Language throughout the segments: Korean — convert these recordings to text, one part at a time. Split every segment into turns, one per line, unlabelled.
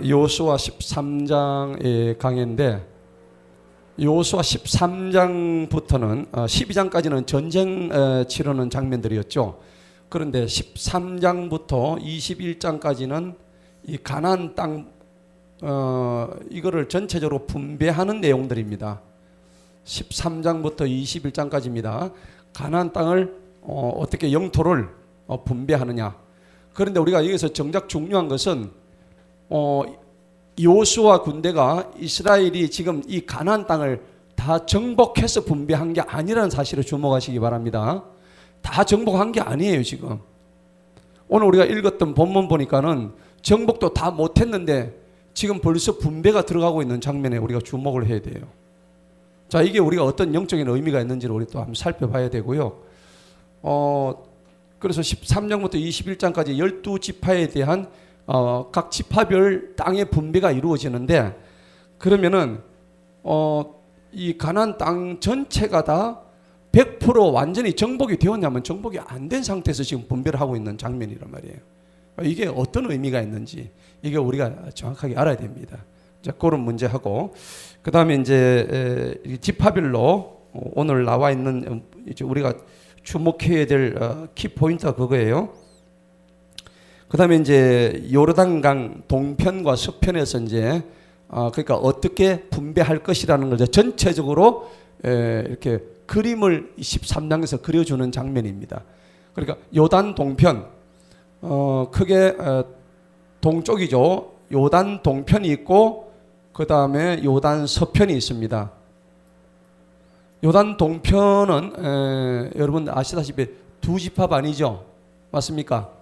여호수아 13장의 강해인데, 여호수아 13장부터는 12장까지는 전쟁 치르는 장면들이었죠. 그런데 13장부터 21장까지는 이 가나안 땅 이거를 전체적으로 분배하는 내용들입니다. 13장부터 21장까지입니다. 가나안 땅을 어떻게 영토를 분배하느냐. 그런데 우리가 여기서 정작 중요한 것은 여호수아 군대가 이스라엘이 지금 이 가나안 땅을 다 정복해서 분배한 게 아니라는 사실을 주목하시기 바랍니다. 다 정복한 게 아니에요. 지금 오늘 우리가 읽었던 본문 보니까는 정복도 다 못했는데 지금 벌써 분배가 들어가고 있는 장면에 우리가 주목을 해야 돼요. 자, 이게 우리가 어떤 영적인 의미가 있는지를 우리 또 한번 살펴봐야 되고요. 그래서 13장부터 21장까지 12지파에 대한 각 지파별 땅의 분배가 이루어지는데, 그러면은 이 가나안 땅 전체가 다 100% 완전히 정복이 되었냐면 정복이 안 된 상태에서 지금 분배를 하고 있는 장면이란 말이에요. 이게 어떤 의미가 있는지 이게 우리가 정확하게 알아야 됩니다. 자, 그런 문제하고, 그 다음에 이제 지파별로 오늘 나와 있는 이제 우리가 주목해야 될 키포인트가 그거예요. 그 다음에 이제 요르단강 동편과 서편에서 이제 그러니까 어떻게 분배할 것이라는 걸 전체적으로 이렇게 그림을 13장에서 그려주는 장면입니다. 그러니까 요단 동편, 크게 동쪽이죠. 요단 동편이 있고 그 다음에 요단 서편이 있습니다. 요단 동편은 여러분 아시다시피 두 지파 반이죠. 맞습니까?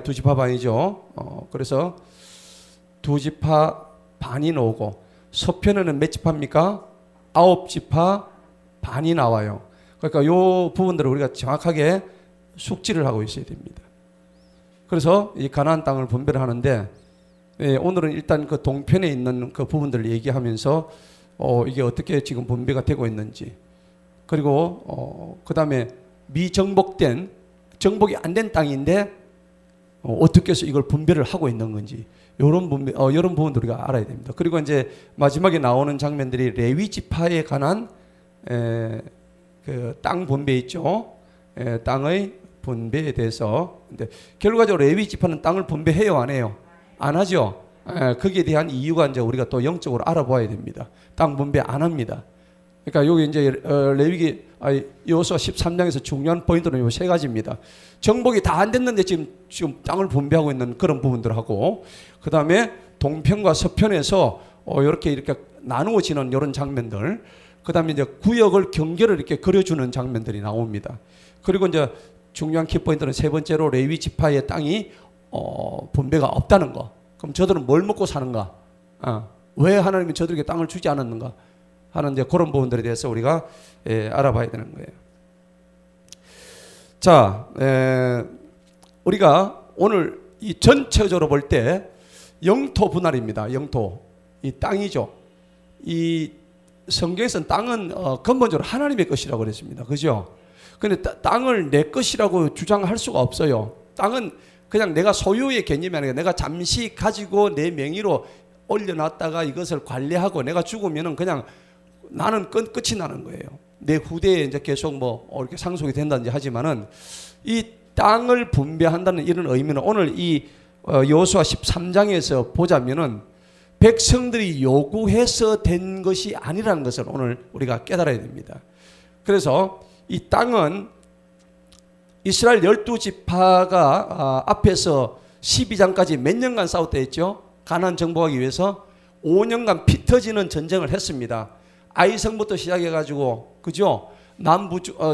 두 지파 반이죠. 그래서 두 지파 반이 나오고, 서편에는 몇 지파입니까? 9지파 반이 나와요. 그러니까 요 부분들을 우리가 정확하게 숙지를 하고 있어야 됩니다. 그래서 이 가나안 땅을 분배를 하는데, 오늘은 일단 그 동편에 있는 그 부분들을 얘기하면서 이게 어떻게 지금 분배가 되고 있는지, 그리고 그 다음에 미정복된, 정복이 안 된 땅인데 어떻게 해서 이걸 분배를 하고 있는 건지, 이런 부분들 우리가 알아야 됩니다. 그리고 이제 마지막에 나오는 장면들이 레위 지파에 관한 그 땅 분배 있죠. 땅의 분배에 대해서. 근데 결과적으로 레위 지파는 땅을 분배해요, 안 해요? 안 하죠. 거기에 대한 이유가 이제 우리가 또 영적으로 알아봐야 됩니다. 땅 분배 안 합니다. 그러니까 여기 이제 레위기 여호수아 13장에서 중요한 포인트는 이 세 가지입니다. 정복이 다 안 됐는데 지금 땅을 분배하고 있는 그런 부분들하고, 그 다음에 동편과 서편에서 이렇게 나누어지는 이런 장면들, 그 다음에 이제 구역을 경계를 이렇게 그려주는 장면들이 나옵니다. 그리고 이제 중요한 키포인트는 세 번째로 레위 지파의 땅이 분배가 없다는 거. 그럼 저들은 뭘 먹고 사는가? 왜 하나님이 저들에게 땅을 주지 않았는가 하는 이제 그런 부분들에 대해서 우리가 알아봐야 되는 거예요. 자, 우리가 오늘 이 전체적으로 볼 때 영토 분할입니다. 영토, 이 땅이죠. 이 성경에서는 땅은 근본적으로 하나님의 것이라고 그랬습니다. 그죠? 근데 땅을 내 것이라고 주장할 수가 없어요. 땅은 그냥 내가 소유의 개념이 아니라 내가 잠시 가지고 내 명의로 올려놨다가 이것을 관리하고 내가 죽으면은 그냥 나는 끝이 나는 거예요. 내 후대에 이제 계속 이렇게 상속이 된다든지 하지만은, 이 땅을 분배한다는 이런 의미는 오늘 이 여호수아 13장에서 보자면은 백성들이 요구해서 된 것이 아니라는 것을 오늘 우리가 깨달아야 됩니다. 그래서 이 땅은 이스라엘 12지파가 앞에서 12장까지 몇 년간 싸웠다 했죠? 가나안 정복하기 위해서 5년간 피 터지는 전쟁을 했습니다. 아이성부터 시작해가지고, 그죠?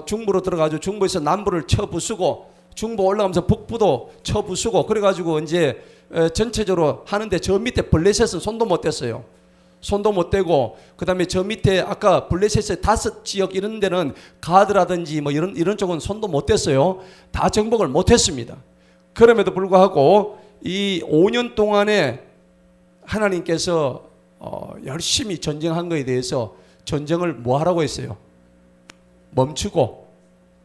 중부로 들어가지고 중부에서 남부를 쳐부수고, 중부 올라가면서 북부도 쳐부수고, 그래가지고 이제 전체적으로 하는데 저 밑에 블레셋은 손도 못 댔어요. 손도 못 대고, 그 다음에 저 밑에 아까 블레셋의 5지역 이런 데는 가드라든지 이런 쪽은 손도 못 댔어요. 다 정복을 못 했습니다. 그럼에도 불구하고 이 5년 동안에 하나님께서 열심히 전쟁한 것에 대해서 전쟁을 뭐 하라고 했어요? 멈추고.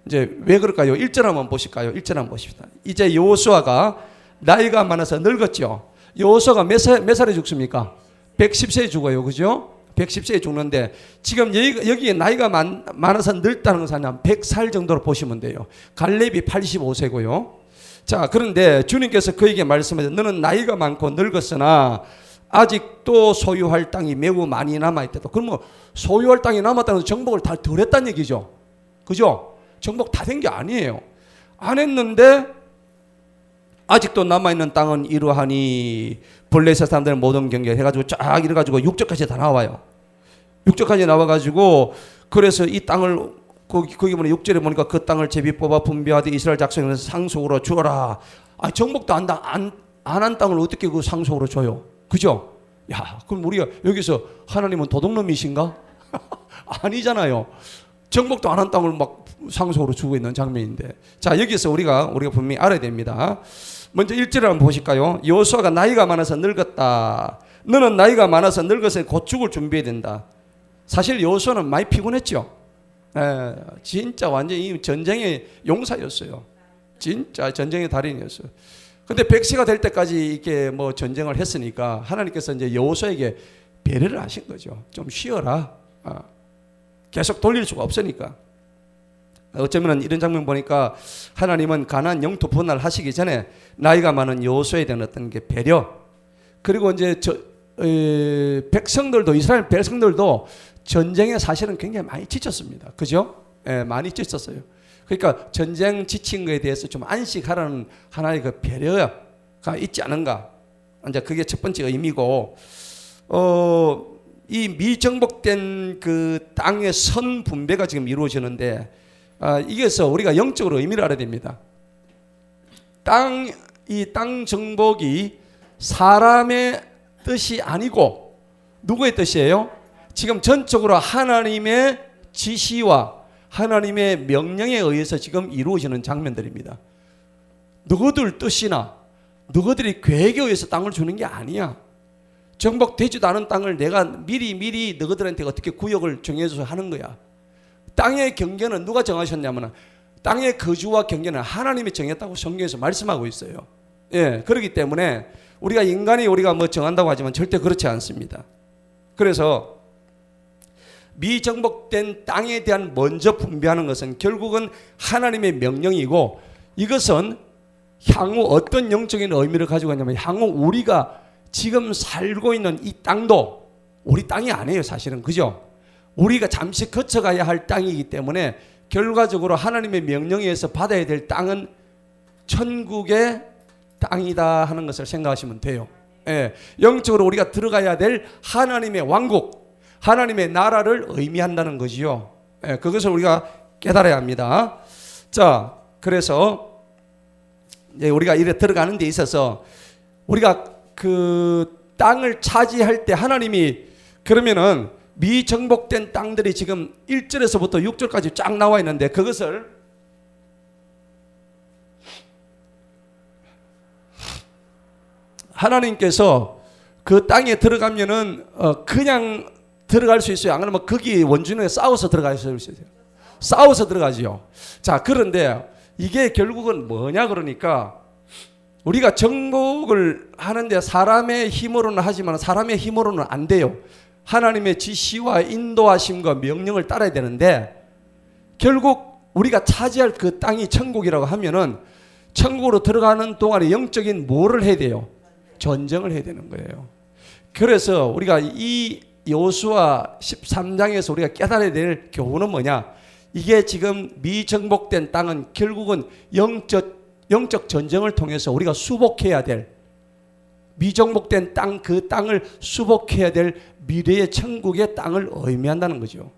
이제 왜 그럴까요? 1절 한번 보실까요? 1절 한번 보십시다. 이제 여호수아가 나이가 많아서 늙었죠. 여호수아가 몇 살에 죽습니까? 110세에 죽어요. 그죠? 110세에 죽는데 지금 여기에 나이가 많아서 늙다는 것은 한 100살 정도로 보시면 돼요. 갈렙이 85세고요. 자, 그런데 주님께서 그에게 말씀하셨어요. 너는 나이가 많고 늙었으나 아직도 소유할 땅이 매우 많이 남아있다. 그러면 소유할 땅이 남았다는 것은 정복을 다 덜 했다는 얘기죠. 그죠? 정복 다 된 게 아니에요. 안 했는데 아직도 남아있는 땅은 이러하니 블레셋 사람들은 모든 경계를 해가지고 쫙 이래가지고 6절까지 다 나와요. 6절까지 나와가지고 그래서 이 땅을 거기 보면 6절에 보니까 그 땅을 제비 뽑아 분배하되 이스라엘 작성에서 상속으로 주어라. 정복도 안 한 땅을 어떻게 그 상속으로 줘요? 그죠? 야, 그럼 우리가 여기서 하나님은 도둑놈이신가? 아니잖아요. 정복도 안 한 땅을 막 상속으로 주고 있는 장면인데. 자, 여기서 우리가 분명히 알아야 됩니다. 먼저 1절을 한번 보실까요? 여호수아가 나이가 많아서 늙었다. 너는 나이가 많아서 늙어서 곧 죽을 준비해야 된다. 사실 여호수아는 많이 피곤했죠. 진짜 완전히 전쟁의 용사였어요. 진짜 전쟁의 달인이었어요. 근데 100세가 될 때까지 이렇게 뭐 전쟁을 했으니까 하나님께서 이제 여호수아에게 배려를 하신 거죠. 좀 쉬어라. 계속 돌릴 수가 없으니까. 어쩌면 이런 장면 보니까 하나님은 가나안 영토 분할 하시기 전에 나이가 많은 여호수아에 대한 어떤 게 배려, 그리고 이제 백성들도, 이스라엘 백성들도 전쟁에 사실은 굉장히 많이 지쳤습니다. 그죠? 많이 지쳤어요. 그러니까 전쟁 지친 거에 대해서 좀 안식하라는 하나의 그 배려가 있지 않은가. 이제 그게 첫 번째 의미고, 이 미정복된 그 땅의 선 분배가 지금 이루어지는데, 이게서 우리가 영적으로 의미를 알아야 됩니다. 이 땅 정복이 사람의 뜻이 아니고 누구의 뜻이에요? 지금 전적으로 하나님의 지시와 하나님의 명령에 의해서 지금 이루어지는 장면들입니다. 너희들 뜻이나 너희들이 계획에 의해서 땅을 주는 게 아니야. 정복되지도 않은 땅을 내가 미리 너희들한테 어떻게 구역을 정해줘서 하는 거야. 땅의 경계는 누가 정하셨냐면 땅의 거주와 경계는 하나님이 정했다고 성경에서 말씀하고 있어요. 그렇기 때문에 우리가 뭐 정한다고 하지만 절대 그렇지 않습니다. 그래서 미정복된 땅에 대한 먼저 분배하는 것은 결국은 하나님의 명령이고, 이것은 향후 어떤 영적인 의미를 가지고 있냐면 향후 우리가 지금 살고 있는 이 땅도 우리 땅이 아니에요, 사실은. 그죠? 우리가 잠시 거쳐가야 할 땅이기 때문에 결과적으로 하나님의 명령에 의해서 받아야 될 땅은 천국의 땅이다 하는 것을 생각하시면 돼요. 영적으로 우리가 들어가야 될 하나님의 왕국, 하나님의 나라를 의미한다는 거지요. 그것을 우리가 깨달아야 합니다. 자, 그래서 이제 우리가 이래 들어가는 데 있어서 우리가 그 땅을 차지할 때 하나님이 그러면은 미정복된 땅들이 지금 1절에서부터 6절까지 쫙 나와 있는데, 그것을 하나님께서 그 땅에 들어가면은 그냥 들어갈 수 있어요? 안 그러면 거기 원주민과 싸워서 들어갈 수 있어요? 싸워서 들어가지요. 자, 그런데 이게 결국은 뭐냐 그러니까, 우리가 정복을 하는데 사람의 힘으로는 하지만 사람의 힘으로는 안 돼요. 하나님의 지시와 인도하심과 명령을 따라야 되는데, 결국 우리가 차지할 그 땅이 천국이라고 하면은 천국으로 들어가는 동안에 영적인 뭐를 해야 돼요? 전쟁을 해야 되는 거예요. 그래서 우리가 이 여호수아 13장에서 우리가 깨달아야 될 교훈은 뭐냐? 이게 지금 미정복된 땅은 결국은 영적 전쟁을 통해서 우리가 수복해야 될, 미정복된 땅, 그 땅을 수복해야 될 미래의 천국의 땅을 의미한다는 거죠.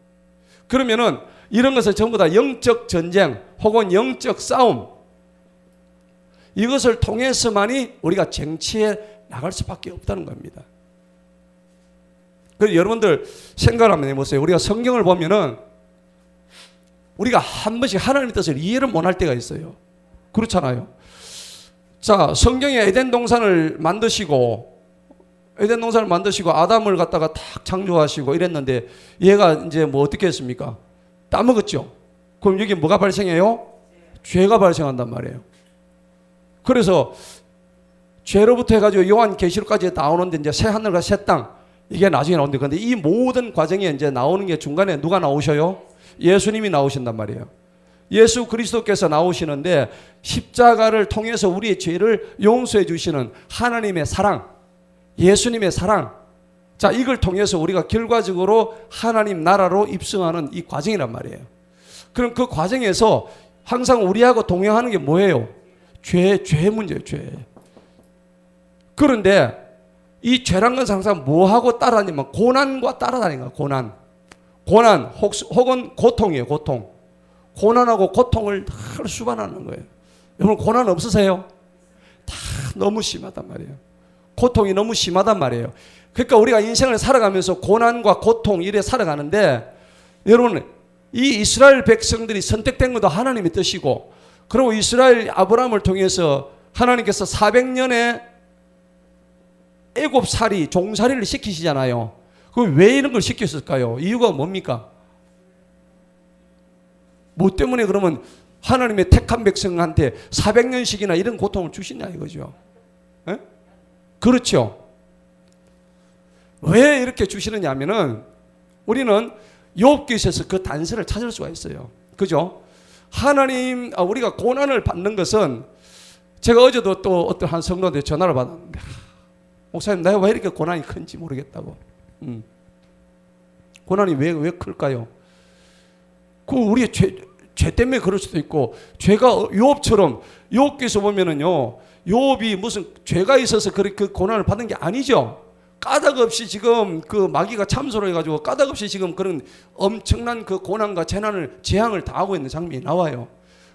그러면은 이런 것은 전부 다 영적 전쟁 혹은 영적 싸움, 이것을 통해서만이 우리가 쟁취해 나갈 수밖에 없다는 겁니다. 그래서 여러분들 생각을 한번 해보세요. 우리가 성경을 보면은 우리가 한 번씩 하나님의 뜻을 이해를 못할 때가 있어요. 그렇잖아요. 자, 성경에 에덴 동산을 만드시고 아담을 갖다가 탁 창조하시고 이랬는데, 얘가 이제 뭐 어떻게 했습니까? 따먹었죠. 그럼 여기 뭐가 발생해요? 죄가 발생한단 말이에요. 그래서 죄로부터 해가지고 요한계시록까지 나오는데 이제 새 하늘과 새 땅, 이게 나중에 나오는데, 근데 이 모든 과정에 이제 나오는 게 중간에 누가 나오셔요? 예수님이 나오신단 말이에요. 예수 그리스도께서 나오시는데 십자가를 통해서 우리의 죄를 용서해 주시는 하나님의 사랑, 예수님의 사랑, 자, 이걸 통해서 우리가 결과적으로 하나님 나라로 입성하는 이 과정이란 말이에요. 그럼 그 과정에서 항상 우리하고 동행하는 게 뭐예요? 죄 문제예요, 죄. 그런데 이 죄란 것은 항상 뭐하고 따라다니면 고난과 따라다니는 거예요. 고난 혹은 고통이에요. 고난하고 고통을 늘 수반하는 거예요. 여러분 고난 없으세요? 다 너무 심하단 말이에요. 고통이 너무 심하단 말이에요. 그러니까 우리가 인생을 살아가면서 고난과 고통 이래 살아가는데, 여러분 이 이스라엘 백성들이 선택된 것도 하나님의 뜻이고, 그리고 이스라엘 아브라함을 통해서 하나님께서 400년의 애굽살이 종살이를 시키시잖아요. 그럼 왜 이런 걸 시켰을까요? 이유가 뭡니까? 뭐 때문에 그러면 하나님의 택한 백성한테 400년씩이나 이런 고통을 주시냐 이거죠. 에? 그렇죠. 왜 이렇게 주시느냐 하면은 우리는 욥기에서 그 단서를 찾을 수가 있어요. 그죠? 우리가 고난을 받는 것은, 제가 어제도 또 어떤 한 성도한테 전화를 받았는데, 목사님 내가 왜 이렇게 고난이 큰지 모르겠다고. 고난이 왜 클까요? 그 우리의 죄 때문에 그럴 수도 있고, 죄가 욥처럼, 욥기에서 보면은요, 욥이 무슨 죄가 있어서 그 고난을 받은 게 아니죠. 까닭 없이 지금 그 마귀가 참소를 해가지고 까닭 없이 지금 그런 엄청난 그 고난과 재앙을 당하고 있는 장면이 나와요.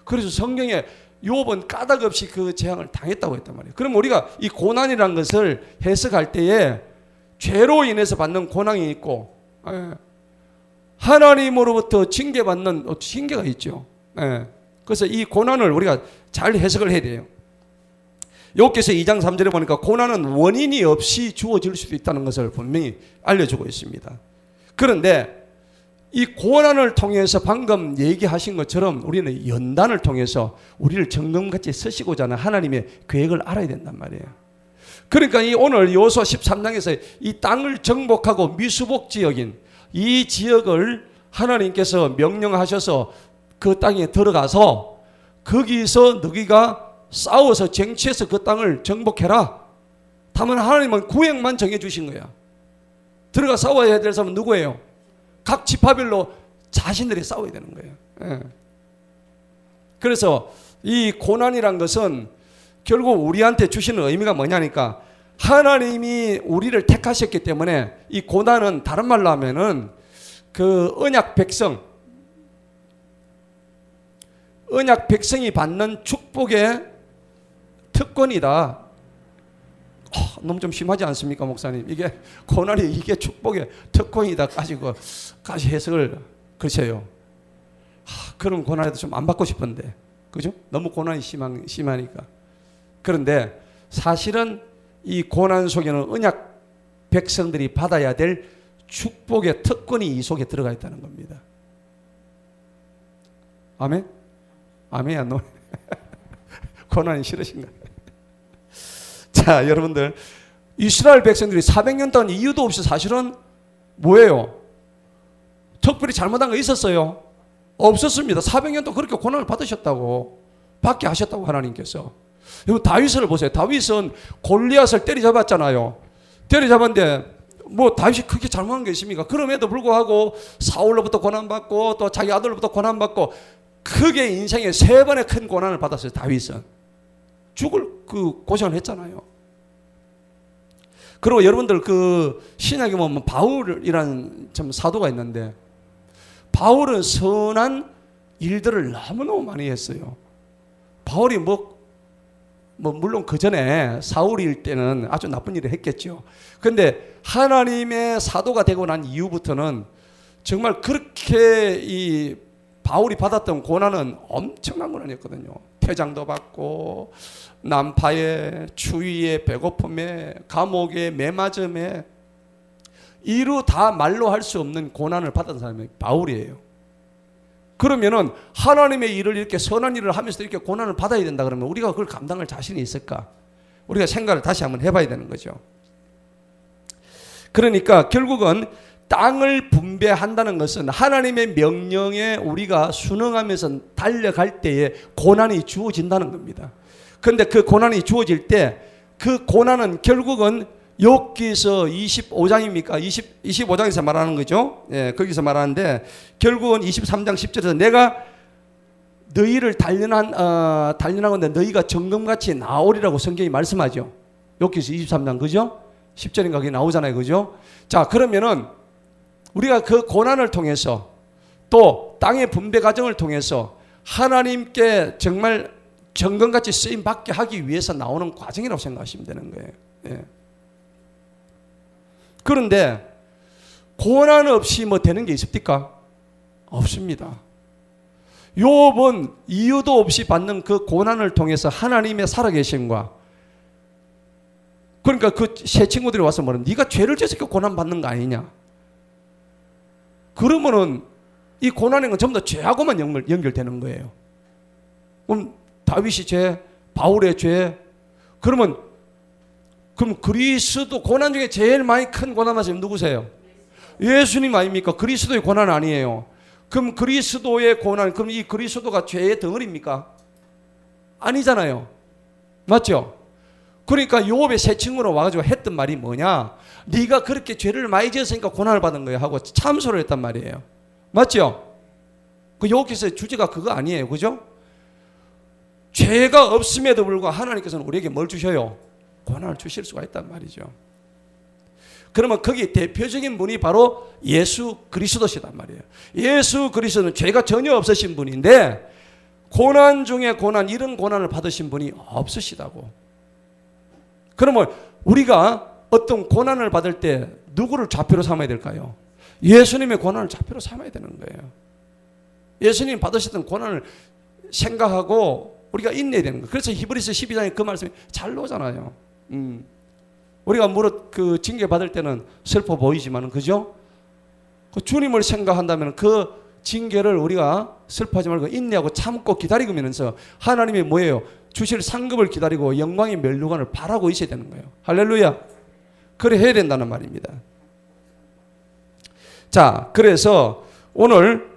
그래서 성경에 욥은 까닭 없이 그 재앙을 당했다고 했단 말이에요. 그럼 우리가 이 고난이라는 것을 해석할 때에 죄로 인해서 받는 고난이 있고, 하나님으로부터 징계받는 징계가 있죠. 그래서 이 고난을 우리가 잘 해석을 해야 돼요. 욥기서 2장 3절에 보니까 고난은 원인이 없이 주어질 수도 있다는 것을 분명히 알려주고 있습니다. 그런데 이 고난을 통해서 방금 얘기하신 것처럼 우리는 연단을 통해서 우리를 정금같이 쓰시고자 하는 하나님의 계획을 알아야 된단 말이에요. 그러니까 이 오늘 여호수아 13장에서 이 땅을 정복하고 미수복 지역인 이 지역을 하나님께서 명령하셔서 그 땅에 들어가서 거기서 너희가 싸워서 쟁취해서 그 땅을 정복해라. 다만 하나님은 구역만 정해주신 거야. 들어가 싸워야 될 사람은 누구예요? 각 지파별로 자신들이 싸워야 되는 거예요. 그래서 이 고난이란 것은 결국 우리한테 주시는 의미가 뭐냐니까, 하나님이 우리를 택하셨기 때문에 이 고난은 다른 말로 하면은 그 언약 백성이 받는 축복의 특권이다. 너무 좀 심하지 않습니까, 목사님? 이게 고난이 이게 축복의 특권이다까지 해석을 그러세요. 그런 고난에도 좀 안 받고 싶은데, 그죠? 너무 고난이 심하니까. 그런데 사실은 이 고난 속에는 언약 백성들이 받아야 될 축복의 특권이 이 속에 들어가 있다는 겁니다. 아멘? 아멘이야, 너. 고난이 싫으신가? 자, 여러분들, 이스라엘 백성들이 400년 동안 이유도 없이 사실은 뭐예요? 특별히 잘못한 거 있었어요? 없었습니다. 400년 동안 그렇게 고난을 받게 하셨다고 하나님께서. 여러분, 다윗을 보세요. 다윗은 골리앗을 때리잡았잖아요. 때리잡았는데 뭐 다윗이 크게 잘못한 게 있습니까? 그럼에도 불구하고 사울로부터 고난받고 또 자기 아들로부터 고난받고 크게 인생에 3번의 큰 고난을 받았어요. 다윗은 죽을 그 고생을 했잖아요. 그리고 여러분들 그 신약에 보면 바울이라는 참 사도가 있는데, 바울은 선한 일들을 너무너무 많이 했어요. 바울이 물론 그 전에 사울일 때는 아주 나쁜 일을 했겠죠. 그런데 하나님의 사도가 되고 난 이후부터는 정말 그렇게 이 바울이 받았던 고난은 엄청난 고난이었거든요. 퇴장도 받고 난파에, 추위에, 배고픔에, 감옥에, 매맞음에, 이루 다 말로 할 수 없는 고난을 받은 사람이 바울이에요. 그러면은 하나님의 일을 이렇게 선한 일을 하면서 이렇게 고난을 받아야 된다 그러면 우리가 그걸 감당할 자신이 있을까? 우리가 생각을 다시 한번 해봐야 되는 거죠. 그러니까 결국은 땅을 분배한다는 것은 하나님의 명령에 우리가 순응하면서 달려갈 때에 고난이 주어진다는 겁니다. 그런데 그 고난이 주어질 때 그 고난은 결국은 욥기서 25장입니까? 25장에서 말하는 거죠. 예, 거기서 말하는데 결국은 23장 10절에서 내가 너희를 단련하건대 너희가 정금같이 나오리라고 성경이 말씀하죠. 욥기서 23장 그죠? 10절인가 그게 나오잖아요. 그죠? 자, 그러면은 우리가 그 고난을 통해서 또 땅의 분배 과정을 통해서 하나님께 정말 정금같이 쓰임 받게 하기 위해서 나오는 과정이라고 생각하시면 되는 거예요. 예. 그런데 고난 없이 뭐 되는 게 있습니까? 없습니다. 욥은 이유도 없이 받는 그 고난을 통해서 하나님의 살아계심과 그러니까 그 세 친구들이 와서 뭐래? 네가 죄를 지어서 고난 받는 거 아니냐? 그러면은 이 고난인 건 전부 다 죄하고만 연결되는 거예요. 그럼 다윗이 죄, 바울의 죄, 그럼 그리스도 고난 중에 제일 많이 큰 고난 하시면 누구세요? 예수님 아닙니까? 그리스도의 고난 아니에요. 그럼 그리스도의 고난, 그럼 이 그리스도가 죄의 덩어리입니까? 아니잖아요. 맞죠? 그러니까 욥의 세 친구로 와가지고 했던 말이 뭐냐? 네가 그렇게 죄를 많이 지었으니까 고난을 받은 거야 하고 참소를 했단 말이에요. 맞죠? 그 욥기서의 주제가 그거 아니에요. 그죠? 죄가 없음에도 불구하고 하나님께서는 우리에게 뭘 주셔요? 고난을 주실 수가 있단 말이죠. 그러면 거기 대표적인 분이 바로 예수 그리스도시단 말이에요. 예수 그리스도는 죄가 전혀 없으신 분인데 고난 중에 고난, 이런 고난을 받으신 분이 없으시다고. 그러면 우리가 어떤 고난을 받을 때 누구를 좌표로 삼아야 될까요? 예수님의 고난을 좌표로 삼아야 되는 거예요. 예수님 받으셨던 고난을 생각하고 우리가 인내해야 되는 거예요. 그래서 히브리서 12장에 그 말씀이 잘 나오잖아요. 우리가 무릇 그 징계 받을 때는 슬퍼 보이지만, 그죠? 그 주님을 생각한다면 그 징계를 우리가 슬퍼하지 말고 인내하고 참고 기다리면서 하나님이 뭐예요? 주실 상급을 기다리고 영광의 면류관을 바라고 있어야 되는 거예요. 할렐루야. 그래 해야 된다는 말입니다. 자, 그래서 오늘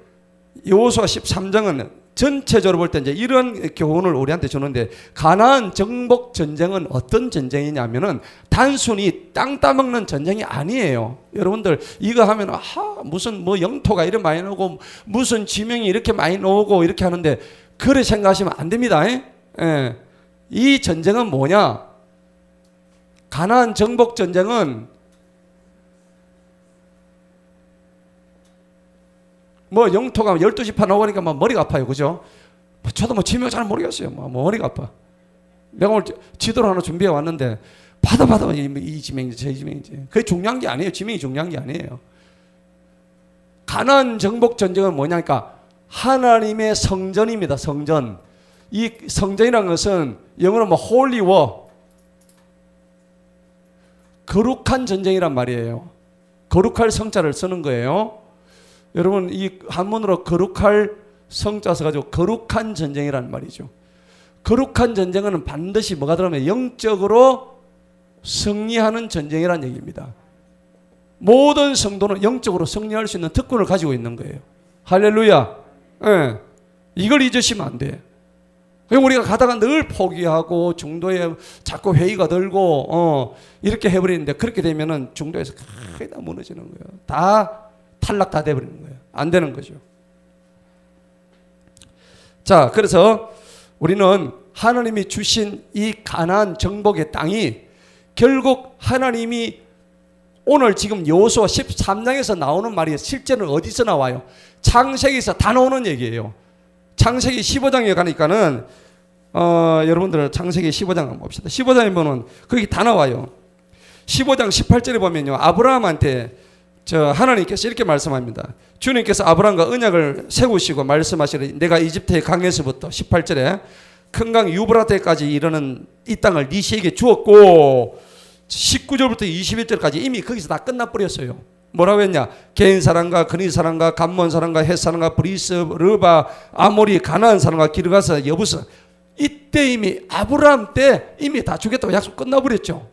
여호수아 13장은 전체적으로 볼 때 이제 이런 교훈을 우리한테 주는데, 가나안 정복 전쟁은 어떤 전쟁이냐면은 단순히 땅 따먹는 전쟁이 아니에요. 여러분들 이거 하면 무슨 뭐 영토가 이렇게 많이 나오고 무슨 지명이 이렇게 많이 나오고 이렇게 하는데 그래 생각하시면 안 됩니다. 예. 이 전쟁은 뭐냐? 가나안 정복 전쟁은 뭐 영토가 12지파 나오니까 막 머리가 아파요. 그죠? 저도 뭐 지명 잘 모르겠어요. 뭐 머리가 아파. 내가 오늘 지도를 하나 준비해 왔는데 봐도 이 지명이지 저 지명이지. 그게 중요한 게 아니에요. 지명이 중요한 게 아니에요. 가나안 정복 전쟁은 뭐냐니까 하나님의 성전입니다. 성전. 이 성전이라는 것은 영어로 뭐 holy war, 거룩한 전쟁이란 말이에요. 거룩할 성자를 쓰는 거예요. 여러분 이 한문으로 거룩할 성자 써가지고 거룩한 전쟁이라는 말이죠. 거룩한 전쟁은 반드시 뭐가 들어가면 영적으로 승리하는 전쟁이라는 얘기입니다. 모든 성도는 영적으로 승리할 수 있는 특권을 가지고 있는 거예요. 할렐루야. 예. 이걸 잊으시면 안 돼. 우리가 가다가 늘 포기하고 중도에 자꾸 회의가 들고 이렇게 해버리는데, 그렇게 되면은 중도에서 거의 다 무너지는 거예요. 다 탈락 다 돼버리는 거예요. 안 되는 거죠. 자, 그래서 우리는 하나님이 주신 이 가나안 정복의 땅이 결국 하나님이 오늘 지금 여호수아 13장에서 나오는 말이 실제는 어디서 나와요? 창세기에서 다 나오는 얘기예요. 창세기 15장에 가니까는 여러분들 창세기 15장 한번 봅시다. 15장에 보면 거기 다 나와요. 15장 18절에 보면요, 아브라함한테 하나님께서 이렇게 말씀합니다. 주님께서 아브라함과 언약을 세우시고 말씀하시되 내가 이집트의 강에서부터 18절에 큰 강 유브라테까지 이르는 이 땅을 네 씨에게 주었고, 19절부터 21절까지 이미 거기서 다 끝나버렸어요. 뭐라고 했냐? 개인 사람과 그니 사람과 감몬 사람과 헷 사람과 브리스 르바 아모리 가나안 사람과 기르가사 여부스, 이때 이미 아브라함 때 이미 다 주겠다고 약속 끝나버렸죠.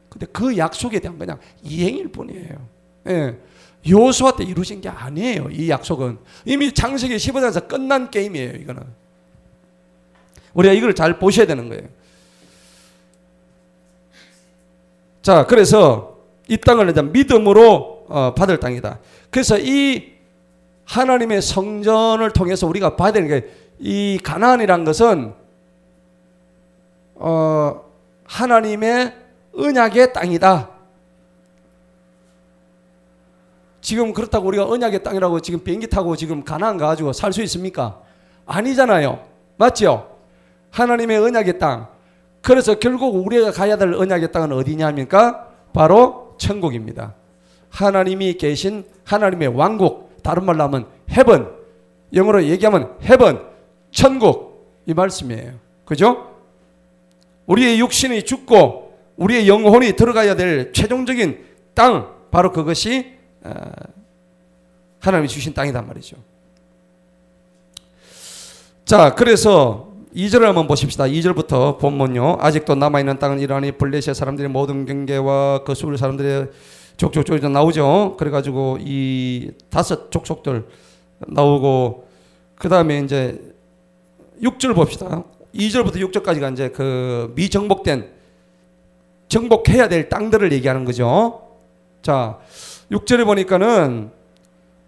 근데 그 약속에 대한 그냥 이행일 뿐이에요. 예. 여호수아 때 이루어진 게 아니에요. 이 약속은 이미 창세기 15장에서 끝난 게임이에요. 이거는 우리가 이걸 잘 보셔야 되는 거예요. 자, 그래서 이 땅을 일단 믿음으로 받을 땅이다. 그래서 이 하나님의 성전을 통해서 우리가 봐야 되는 게, 이 가나안이란 것은 하나님의 언약의 땅이다. 지금 그렇다고 우리가 언약의 땅이라고 지금 비행기 타고 지금 가나안 가가지고 살 수 있습니까? 아니잖아요. 맞죠? 하나님의 언약의 땅. 그래서 결국 우리가 가야 될 언약의 땅은 어디냐입니까? 바로 천국입니다. 하나님이 계신 하나님의 왕국, 다른 말로 하면 헤븐, 영어로 얘기하면 헤븐, 천국, 이 말씀이에요. 그죠? 우리의 육신이 죽고 우리의 영혼이 들어가야 될 최종적인 땅, 바로 그것이 하나님이 주신 땅이란 말이죠. 자, 그래서 2절을 한번 보십시다. 2절부터 본문요. 아직도 남아있는 땅은 이러하니 블레셋 사람들의 모든 경계와 그 수울 사람들의 족족족이 나오죠. 그래가지고 이 5 족속들 나오고, 그 다음에 이제 6절 봅시다. 2절부터 6절까지가 이제 그 미정복된, 정복해야 될 땅들을 얘기하는 거죠. 자, 6절에 보니까는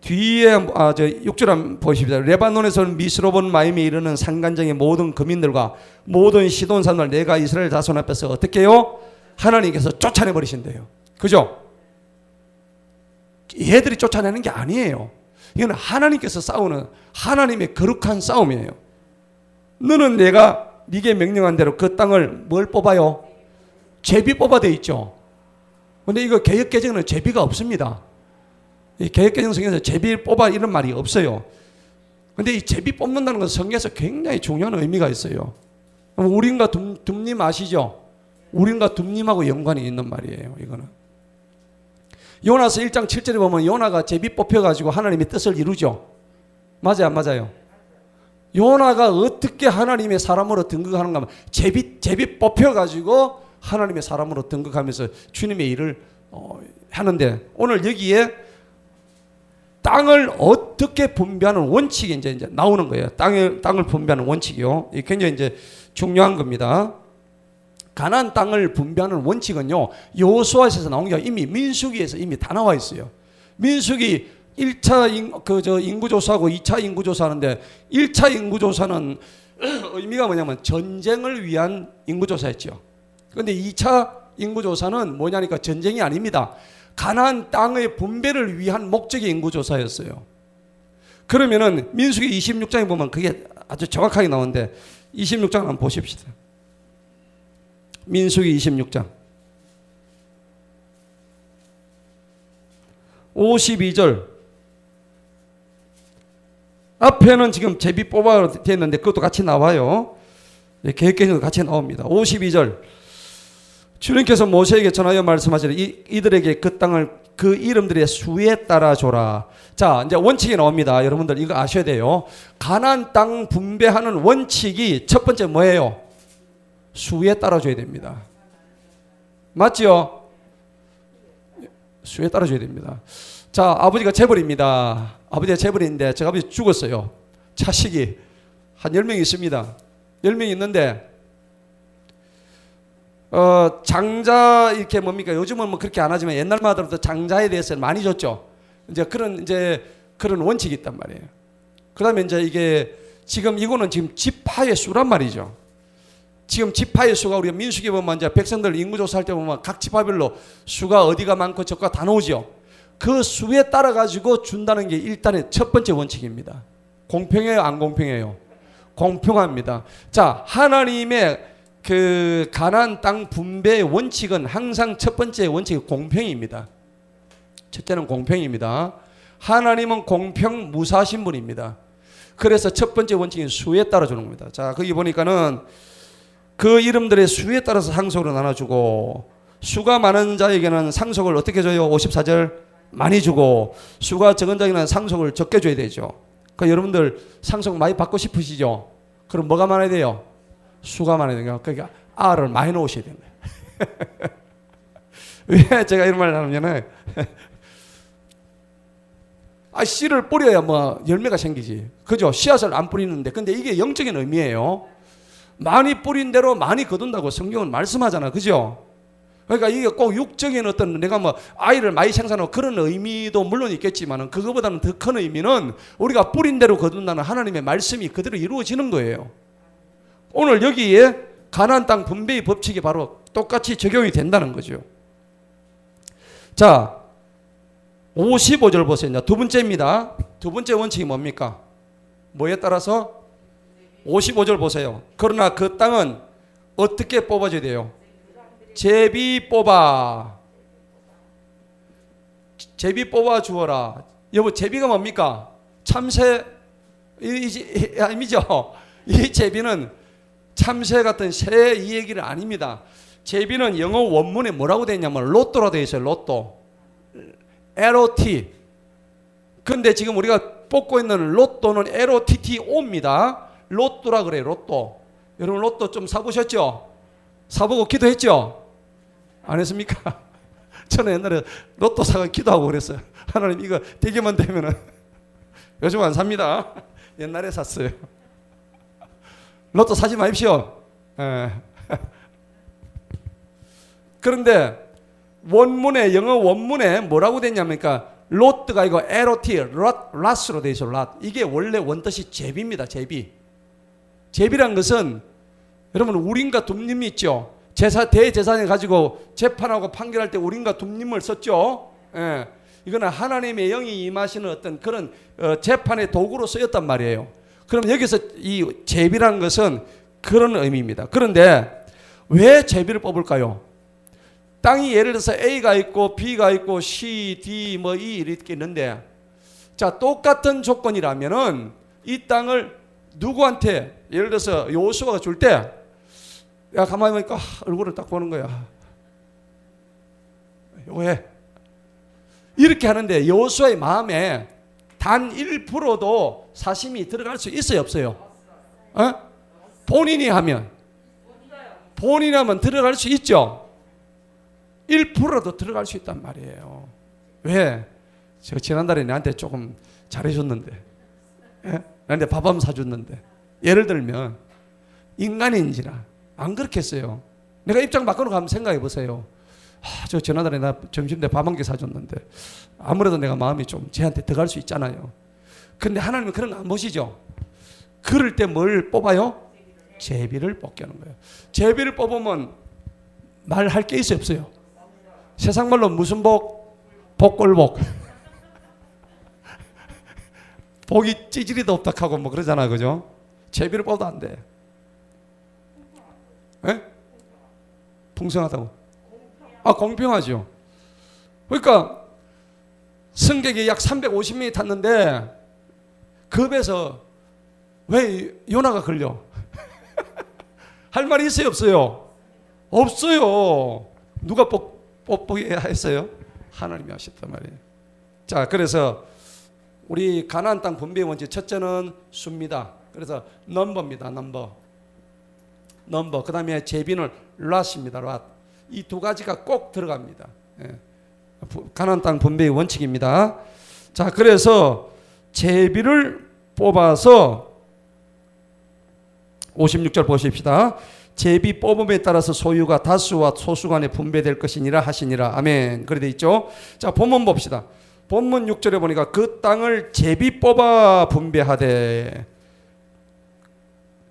뒤에 6절 한번 보십시다. 레바논에서는 미스로본 마임에 이르는 산간정의 모든 거민들과 모든 시돈 사람들 내가 이스라엘 자손 앞에서 어떻게 해요? 하나님께서 쫓아내 버리신대요. 그죠? 얘들이 쫓아내는 게 아니에요. 이건 하나님께서 싸우는 하나님의 거룩한 싸움이에요. 너는 내가 네게 명령한 대로 그 땅을 뭘 뽑아요? 제비 뽑아 돼 있죠. 근데 이거 개역개정은 제비가 없습니다. 이 개역개정 성경에서 제비 뽑아 이런 말이 없어요. 근데 이 제비 뽑는다는 건 성경에서 굉장히 중요한 의미가 있어요. 우림과 둠님 아시죠? 우림과 둠님하고 연관이 있는 말이에요. 이거는 요나서 1장 7절에 보면 요나가 제비 뽑혀가지고 하나님의 뜻을 이루죠. 맞아요, 안 맞아요? 요나가 어떻게 하나님의 사람으로 등극하는가 하면 제비 뽑혀가지고 하나님의 사람으로 등극하면서 주님의 일을 하는데, 오늘 여기에 땅을 어떻게 분배하는 원칙이 이제 나오는 거예요. 땅을 분배하는 원칙이요. 이게 굉장히 이제 중요한 겁니다. 가나안 땅을 분배하는 원칙은요, 여호수아에서 나온 게 이미 민수기에서 이미 다 나와 있어요. 민수기 1차 인구조사하고 2차 인구조사하는데, 1차 인구조사는 의미가 뭐냐면 전쟁을 위한 인구조사였죠. 그런데 2차 인구조사는 뭐냐니까 전쟁이 아닙니다. 가나안 땅의 분배를 위한 목적의 인구조사였어요. 그러면은 민수기 26장에 보면 그게 아주 정확하게 나오는데, 26장 한번 보십시다. 민수기 26장 52절 앞에는 지금 제비 뽑아 됐는데 그것도 같이 나와요. 계획개정도 같이 나옵니다. 52절 주님께서 모세에게 전하여 말씀하시되 이들에게 그 땅을 그 이름들의 수에 따라 줘라. 자, 이제 원칙이 나옵니다. 여러분들 이거 아셔야 돼요. 가나안 땅 분배하는 원칙이 첫 번째 뭐예요? 수에 따라 줘야 됩니다. 맞죠? 수에 따라 줘야 됩니다. 자, 아버지가 재벌입니다. 아버지가 재벌인데 제가 아버지 죽었어요. 자식이 한 10명 있습니다. 10명 있는데 장자 이렇게 뭡니까? 요즘은 뭐 그렇게 안 하지만 옛날만 하더라도 장자에 대해서 많이 줬죠. 이제 그런 원칙이 있단 말이에요. 그다음에 이제 이게 지금 이거는 지금 지파의 수란 말이죠. 지금 지파의 수가 우리가 민수기 보면 이제 백성들 인구조사할 때 보면 각 지파별로 수가 어디가 많고 적가 다 나오죠. 그 수에 따라 가지고 준다는 게 일단의 첫 번째 원칙입니다. 공평해요, 안 공평해요? 공평합니다. 자, 하나님의 그 가나안 땅 분배의 원칙은 항상 첫 번째 원칙이 공평입니다. 첫째는 공평입니다. 하나님은 공평 무사하신 분입니다. 그래서 첫 번째 원칙은 수에 따라 주는 겁니다. 자, 거기 보니까는 그 이름들의 수에 따라서 상속을 나눠주고, 수가 많은 자에게는 상속을 어떻게 줘요? 54절 많이 주고, 수가 적은 자에게는 상속을 적게 줘야 되죠. 그러니까 여러분들 상속 많이 받고 싶으시죠? 그럼 뭐가 많아야 돼요? 수가 많아야 되니까 그러니까 R을 많이 넣으셔야 되는 거예요. 왜 제가 이런 말을 하냐면 씨를 뿌려야 뭐 열매가 생기지. 그죠? 씨앗을 안 뿌리는데. 근데 이게 영적인 의미예요. 많이 뿌린 대로 많이 거둔다고 성경은 말씀하잖아. 그죠? 그러니까 이게 꼭 육적인 어떤 내가 뭐 아이를 많이 생산하고 그런 의미도 물론 있겠지만 그거보다는 더 큰 의미는 우리가 뿌린 대로 거둔다는 하나님의 말씀이 그대로 이루어지는 거예요. 오늘 여기에 가나안 땅 분배의 법칙이 바로 똑같이 적용이 된다는 거죠. 자, 55절 보세요. 두 번째입니다. 두 번째 원칙이 뭡니까? 뭐에 따라서? 55절 보세요. 그러나 그 땅은 어떻게 뽑아줘야 돼요? 제비 뽑아. 제비 뽑아 주어라. 여보, 제비가 뭡니까? 참새 아니죠? 이 제비는 참새 같은 새 이 얘기는 아닙니다. 제비는 영어 원문에 뭐라고 되어 있냐면 로또로 되어 있어요. 로또. LOT. 근데 지금 우리가 뽑고 있는 로또는 LOTTO입니다. 로또라 그래요. 로또. 여러분 로또 좀 사보셨죠? 사보고 기도했죠? 안 했습니까? 저는 옛날에 로또 사가 기도하고 그랬어요. 하나님 이거 되게만 되면은 요즘 안 삽니다. 옛날에 샀어요. 로또 사지 마십시오. 그런데 원문에 영어 원문에 뭐라고 됐냐니까 로트가 이거 LOT 랏으로 돼 있어. 랏. 이게 원래 원뜻이 제비입니다. 제비. 제비란 것은 여러분 우림과 둠림이 있죠. 대제사장이 가지고 재판하고 판결할 때 우림과 둠림을 썼죠. 예. 이거는 하나님의 영이 임하시는 어떤 그런 재판의 도구로 쓰였단 말이에요. 그럼 여기서 이 제비라는 것은 그런 의미입니다. 그런데 왜 제비를 뽑을까요? 땅이 예를 들어서 A가 있고 B가 있고 C, D, 뭐 E 이렇게 있는데 자 똑같은 조건이라면은 이 땅을 누구한테 예를 들어서 여호수아가 줄 때 야 가만히 보니까 얼굴을 딱 보는 거야. 왜? 이렇게 하는데 여호수아의 마음에 단 1%도 사심이 들어갈 수 있어요 없어요? 본인이 하면 들어갈 수 있죠. 1%도 들어갈 수 있단 말이에요. 왜? 저 지난달에 나한테 조금 잘해줬는데 나한테 밥 한번 사줬는데 예를 들면 인간인지라 안 그렇겠어요. 내가 입장 바꿔놓고 한번 생각해 보세요. 저 지난달에 나 점심 때 밥 한 개 사줬는데 아무래도 내가 마음이 좀 쟤한테 들어갈 수 있잖아요. 근데 하나님은 그런 거 안 보시죠. 그럴 때 뭘 뽑아요? 제비를 뽑게 하는 거예요. 제비를 뽑으면 말할 게 있어요 없어요? 세상 말로 무슨 복? 복골복. 복이 찌질이도 없다 하고 뭐 그러잖아. 그죠? 제비를 뽑아도 안 돼. 예? 풍성하다고. 공평하죠. 그러니까 승객이 약 350명이 탔는데 급에서 왜 요나가 걸려? 할 말이 있어요 없어요? 없어요. 누가 뽑게 했어요? 하나님이 하셨단 말이에요. 자, 그래서 우리 가나안 땅 분배의 원칙 첫째는 수입니다. 그래서 넘버입니다. 넘버. 그 다음에 제비는 랏입니다. 랏. 이 두 가지가 꼭 들어갑니다. 예. 가나안 땅 분배의 원칙입니다. 자, 그래서 제비를 뽑아서 56절 보십시다. 제비 뽑음에 따라서 소유가 다수와 소수 간에 분배될 것이니라 하시니라. 아멘. 그래 돼 있죠. 자, 본문 봅시다. 본문 6절에 보니까 그 땅을 제비 뽑아 분배하되.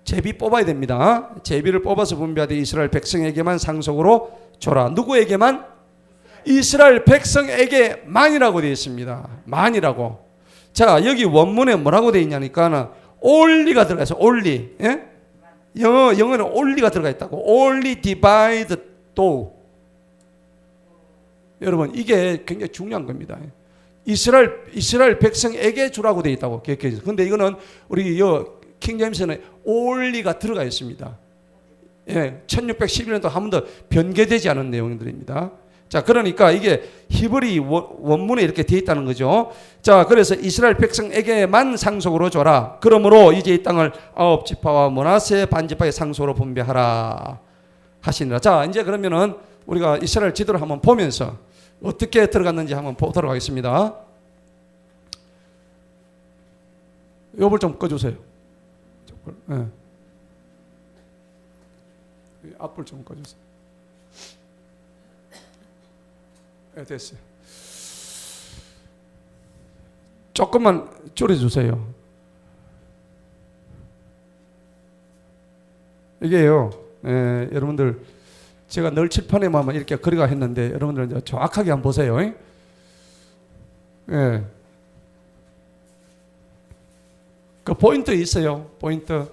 제비 뽑아야 됩니다. 제비를 뽑아서 분배하되 이스라엘 백성에게만 상속으로 줘라. 누구에게만? 이스라엘 백성에게만이라고 되어 있습니다. 만이라고. 자, 여기 원문에 뭐라고 되어 있냐니까 only가 들어가 있어요. only. 예? 영어는 only가 들어가 있다고. only divide to. 여러분 이게 굉장히 중요한 겁니다. 이스라엘 백성에게 주라고 되어 있다고 기억해 주세요. 근데 이거는 우리 킹제임스는 only가 들어가 있습니다. 예, 1611년도 한 번도 변개되지 않은 내용들입니다. 자, 그러니까 이게 히브리 원문에 이렇게 되어 있다는 거죠. 자, 그래서 이스라엘 백성에게만 상속으로 줘라. 그러므로 이제 이 땅을 9지파와 므낫세 반지파의 상속으로 분배하라 하시니라. 자, 이제 그러면은 우리가 이스라엘 지도를 한번 보면서 어떻게 들어갔는지 한번 보도록 하겠습니다. 요걸 좀 꺼주세요. 네. 앞을 좀 꺼주세요. 네, 됐어요. 조금만 줄여주세요. 이게요, 여러분들 제가 늘 칠판에만 이렇게 그려가 했는데 여러분들 이제 정확하게 한번 보세요. 예. 그 포인트 있어요. 포인트.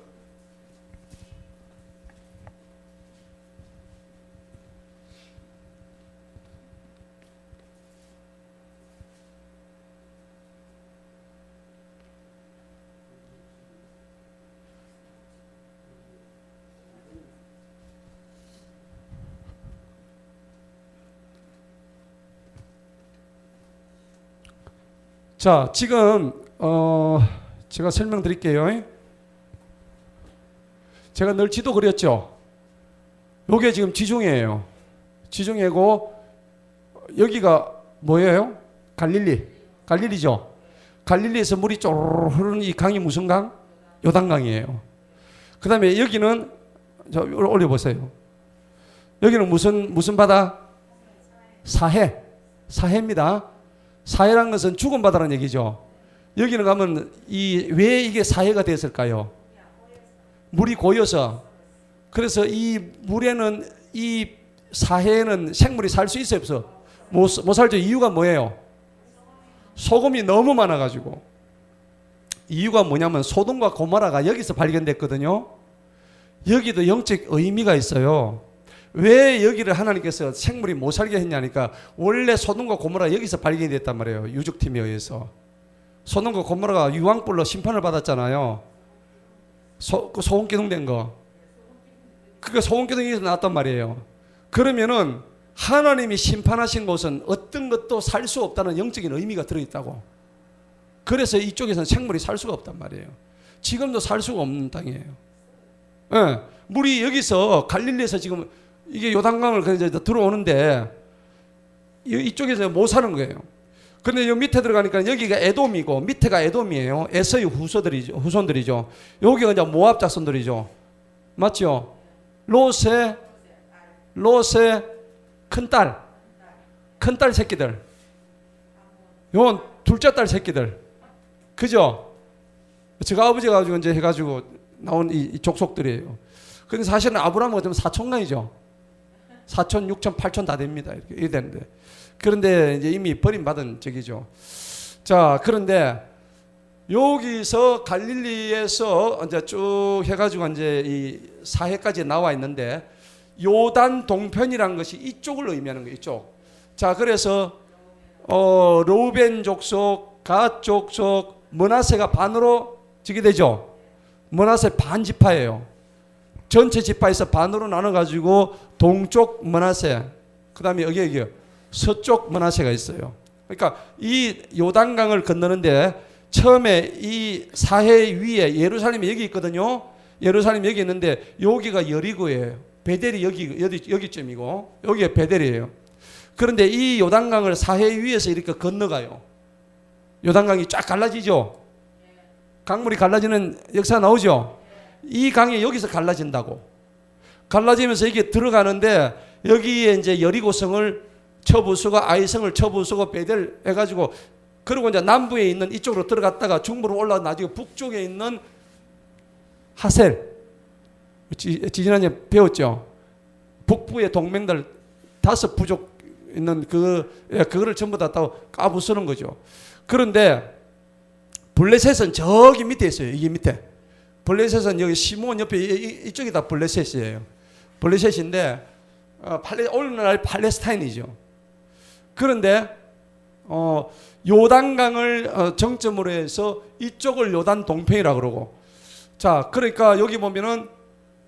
자, 지금 제가 설명드릴게요. 제가 늘 지도 그렸죠. 요게 지금 지중해예요. 지중해고 여기가 뭐예요? 갈릴리죠. 갈릴리에서 물이 쪼르르 흐르는 이 강이 무슨 강? 요단강이에요. 그 다음에 여기는 저 올려보세요. 여기는 무슨 바다? 사해입니다. 사해라는 것은 죽은 바다라는 얘기죠. 여기는 가면 왜 이게 사해가 됐을까요? 물이 고여서. 그래서 이 물에는 이 사해에는 생물이 살 수 있어요, 없어? 못 살죠. 이유가 뭐예요? 소금이 너무 많아가지고. 이유가 뭐냐면 소돔과 고모라가 여기서 발견됐거든요. 여기도 영적 의미가 있어요. 왜 여기를 하나님께서 생물이 못 살게 했냐니까 원래 소돔과 고모라 여기서 발견이 됐단 말이에요. 유적팀에 의해서. 소돔과 고모라가 유황불로 심판을 받았잖아요. 그 소금기둥 된 거. 그게 소금기둥에서 나왔단 말이에요. 그러면은 하나님이 심판하신 곳은 어떤 것도 살 수 없다는 영적인 의미가 들어있다고. 그래서 이쪽에서는 생물이 살 수가 없단 말이에요. 지금도 살 수가 없는 땅이에요. 네. 물이 여기서 갈릴리에서 지금 이게 요단강을 이제 들어오는데 이쪽에서 못 사는 거예요. 근데 여 밑에 들어가니까 여기가 에돔이고 밑에가 에돔이에요. 에서의 후손들이죠. 여기가 이제 모압 자손들이죠. 맞죠? 롯의 큰딸 새끼들. 요건 둘째 딸 새끼들. 그죠? 제가 아버지가 가지고 이제 해가지고 나온 이 족속들이에요. 근데 사실은 아브라함은 어쩌면 사촌간이죠. 4천, 6천, 8천 다 됩니다. 이렇게 되는데. 그런데 이제 이미 버림받은 적이죠. 자, 그런데 여기서 갈릴리에서 이제 쭉 해가지고 이제 이 사해까지 나와 있는데 요단 동편이라는 것이 이쪽을 의미하는 거예요. 이쪽. 자, 그래서 르우벤 족속, 갓 족속, 므낫세가 반으로 지게 되죠. 므낫세 반지파예요. 전체 지파에서 반으로 나눠가지고 동쪽 므낫세, 그 다음에 여기 서쪽 므낫세가 있어요. 그러니까 이 요단강을 건너는데 처음에 이 사해 위에 예루살렘이 여기 있거든요. 예루살렘이 여기 있는데 여기가 여리고예요. 베델이 여기쯤이고 여기가 베델이에요. 그런데 이 요단강을 사해 위에서 이렇게 건너가요. 요단강이 쫙 갈라지죠. 강물이 갈라지는 역사가 나오죠. 이 강이 여기서 갈라진다고. 갈라지면서 이게 들어가는데 여기에 이제 여리고성을 처부수고 아이성을 처부수고 베델 해가지고 그리고 이제 남부에 있는 이쪽으로 들어갔다가 중부로 올라가 나중에 북쪽에 있는 하셀. 지난주에 배웠죠. 북부의 동맹들 5 부족 있는 그거를 전부 다 까부수는 거죠. 그런데 블레셋은 저기 밑에 있어요. 이게 밑에. 블레셋은 여기 시몬 옆에 이쪽이 다 블레셋이에요. 블레셋인데 오늘날 팔레스타인이죠. 그런데 요단강을 정점으로 해서 이쪽을 요단 동편이라고 그러고. 자, 그러니까 여기 보면은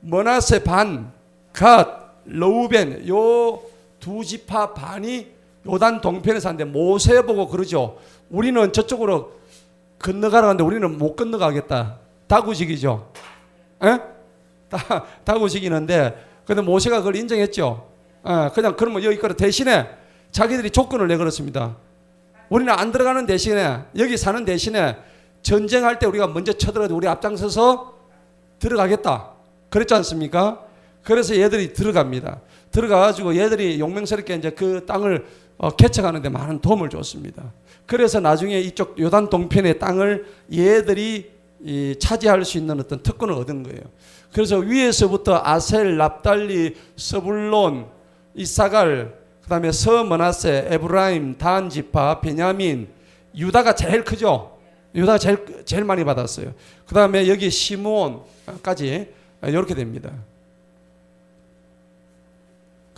므낫세 반, 갓, 르우벤 요 두 지파 반이 요단 동편에 사는데 모세 보고 그러죠. 우리는 저쪽으로 건너가라는데 우리는 못 건너가겠다. 다구식이죠. 에? 다구식이는데 근데 모세가 그걸 인정했죠. 그냥 그러면 여기 거를 대신에 자기들이 조건을 내걸었습니다. 우리는 안 들어가는 대신에 여기 사는 대신에 전쟁할 때 우리가 먼저 쳐들어가지고 우리 앞장서서 들어가겠다. 그랬지 않습니까? 그래서 얘들이 들어갑니다. 들어가가지고 얘들이 용맹스럽게 이제 그 땅을 개척하는 데 많은 도움을 줬습니다. 그래서 나중에 이쪽 요단 동편의 땅을 얘들이 차지할 수 있는 어떤 특권을 얻은 거예요. 그래서 위에서부터 아셀, 납달리, 서불론, 이사갈, 그 다음에 서머나세, 에브라임, 단 지파, 베냐민, 유다가 제일 크죠. 유다가 제일 많이 받았어요. 그 다음에 여기 시므온까지 이렇게 됩니다.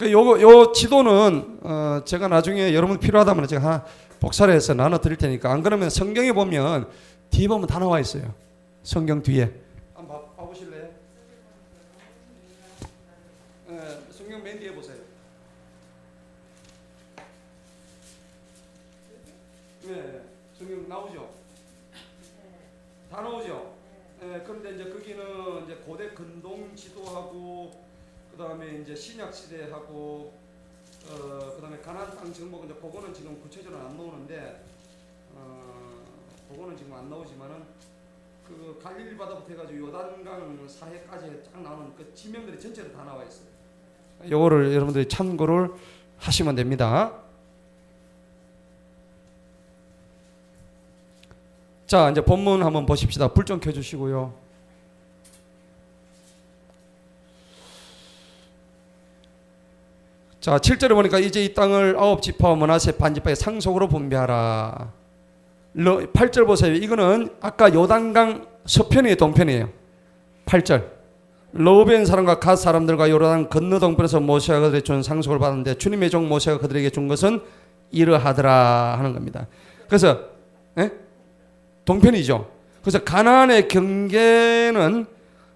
요 지도는 제가 나중에 여러분 필요하다면 제가 하나 복사를 해서 나눠 드릴 테니까, 안 그러면 성경에 보면 뒤에 보면 다 나와 있어요. 성경 뒤에 한번 봐보실래요? 성경 맨 뒤에 보세요. 네, 성경 나오죠? 다 나오죠? 네, 그런데 이제 거기는 이제 고대 근동 지도하고 그 다음에 이제 신약 시대하고 그 다음에 가나안 땅 정복, 이제 그거는 지금 구체적으로 안 나오는데 그거는 지금 안 나오지만은 그 갈릴리 바다부터 해가지고 요단강 사해까지 쫙 나오는 그 지명들이 전체로 다 나와 있어요. 요거를 여러분들이 참고를 하시면 됩니다. 자, 이제 본문 한번 보십시다. 불 좀 켜주시고요. 자, 7절에 보니까 이제 이 땅을 9지파와 므낫세 반지파의 상속으로 분배하라. 8절 보세요. 이거는 아까 요단강 서편이에요, 동편이에요. 8절. 러벤 사람과 갓 사람들과 요르단 건너 동편에서 모세가 그들에게 준 상속을 받았는데 주님의 종 모세가 그들에게 준 것은 이러하더라 하는 겁니다. 그래서 동편이죠. 그래서 가나안의 경계는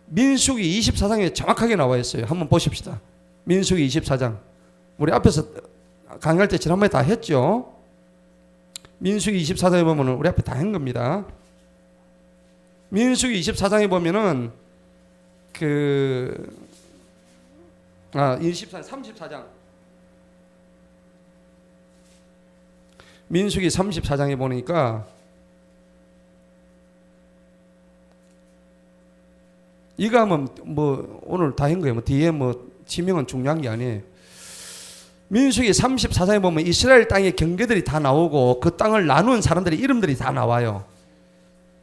민수기 24장에 정확하게 나와 있어요. 한번 보십시다. 민수기 24장. 우리 앞에서 강의할 때 지난번에 다 했죠. 민수기 24장에 보면 우리 앞에 다 한 겁니다. 민수기 24장에 보면은 34장. 민수기 34장에 보니까 이거 하면 뭐 오늘 다 한 거예요. 뭐 뒤에 뭐 지명은 중요한 게 아니에요. 민수기 34장에 보면 이스라엘 땅의 경계들이 다 나오고 그 땅을 나눈 사람들의 이름들이 다 나와요.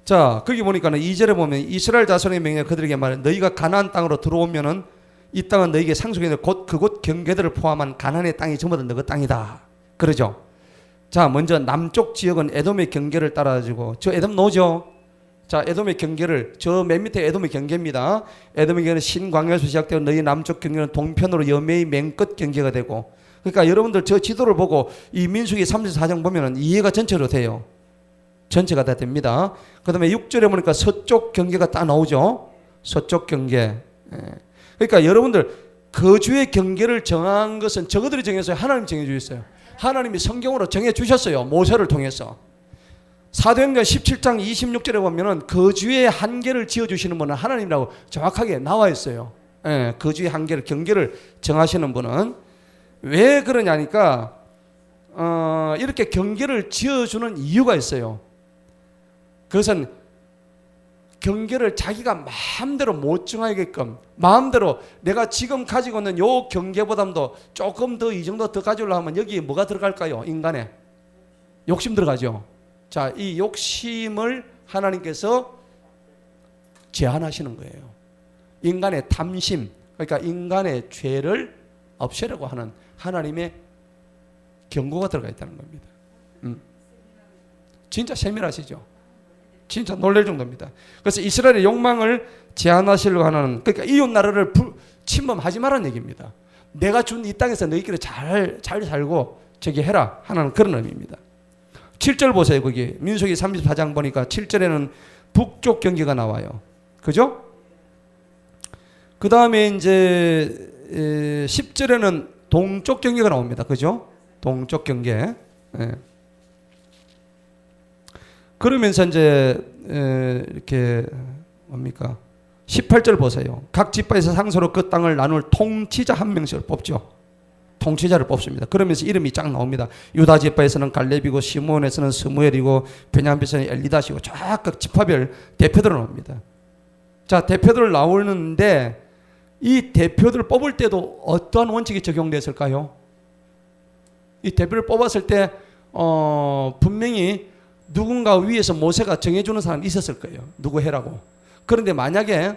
자, 거기 보니까는 2절에 보면 이스라엘 자손의 명예 그들에게 말해 너희가 가나안 땅으로 들어오면은 이 땅은 너희에게 상속이 곧 그곳 경계들을 포함한 가나안의 땅이 전부 다 너희 땅이다. 그러죠. 자, 먼저 남쪽 지역은 에돔의 경계를 따라가지고 저 에돔 노죠. 자, 에돔의 경계를 저 맨 밑에 에돔의 경계입니다. 에돔의 경계는 신광야에서 시작되고 너희 남쪽 경계는 동편으로 여매의 맨 끝 경계가 되고. 그러니까 여러분들 저 지도를 보고 이 민수기 34장 보면은 이해가 전체로 돼요. 전체가 다 됩니다. 그 다음에 6절에 보니까 서쪽 경계가 딱 나오죠. 서쪽 경계. 그러니까 여러분들 거주의 경계를 정한 것은 저거들이 정했어요. 하나님 정해주셨어요. 하나님이 성경으로 정해주셨어요. 모세를 통해서. 사도행전 17장 26절에 보면은 거주의 한계를 지어주시는 분은 하나님이라고 정확하게 나와 있어요. 거주의 한계를, 경계를 정하시는 분은. 왜 그러냐니까 이렇게 경계를 지어주는 이유가 있어요. 그것은 경계를 자기가 마음대로 못 정하게끔 마음대로 내가 지금 가지고 있는 요 경계보다도 조금 더 이 정도 더 가지려고 하면 여기 뭐가 들어갈까요? 인간의 욕심 들어가죠. 자, 이 욕심을 하나님께서 제한하시는 거예요. 인간의 탐심, 그러니까 인간의 죄를 없애려고 하는 하나님의 경고가 들어가 있다는 겁니다. 진짜 세밀하시죠. 진짜 놀랄 정도입니다. 그래서 이스라엘의 욕망을 제한하시려고 하는, 그러니까 이웃 나라를 침범하지 말라는 얘기입니다. 내가 준 이 땅에서 너희끼리 잘 살고 저기 해라 하는 그런 의미입니다. 7절 보세요. 거기 민수기 34장 보니까 7절에는 북쪽 경계가 나와요. 그죠? 그 다음에 이제 10절에는 동쪽 경계가 나옵니다. 그죠? 동쪽 경계. 예. 그러면서 이제 이렇게 뭡니까? 18절 보세요. 각 지파에서 상소로 그 땅을 나눌 통치자 한 명씩을 뽑죠. 통치자를 뽑습니다. 그러면서 이름이 쫙 나옵니다. 유다 지파에서는 갈렙이고, 시므온에서는 스무엘이고, 베냐민에서는 엘리다시고, 쫙 지파별 대표들 나옵니다. 자, 대표들 나오는데 이 대표들을 뽑을 때도 어떠한 원칙이 적용됐을까요? 이 대표를 뽑았을 때 분명히 누군가 위에서 모세가 정해주는 사람이 있었을 거예요. 누구 해라고. 그런데 만약에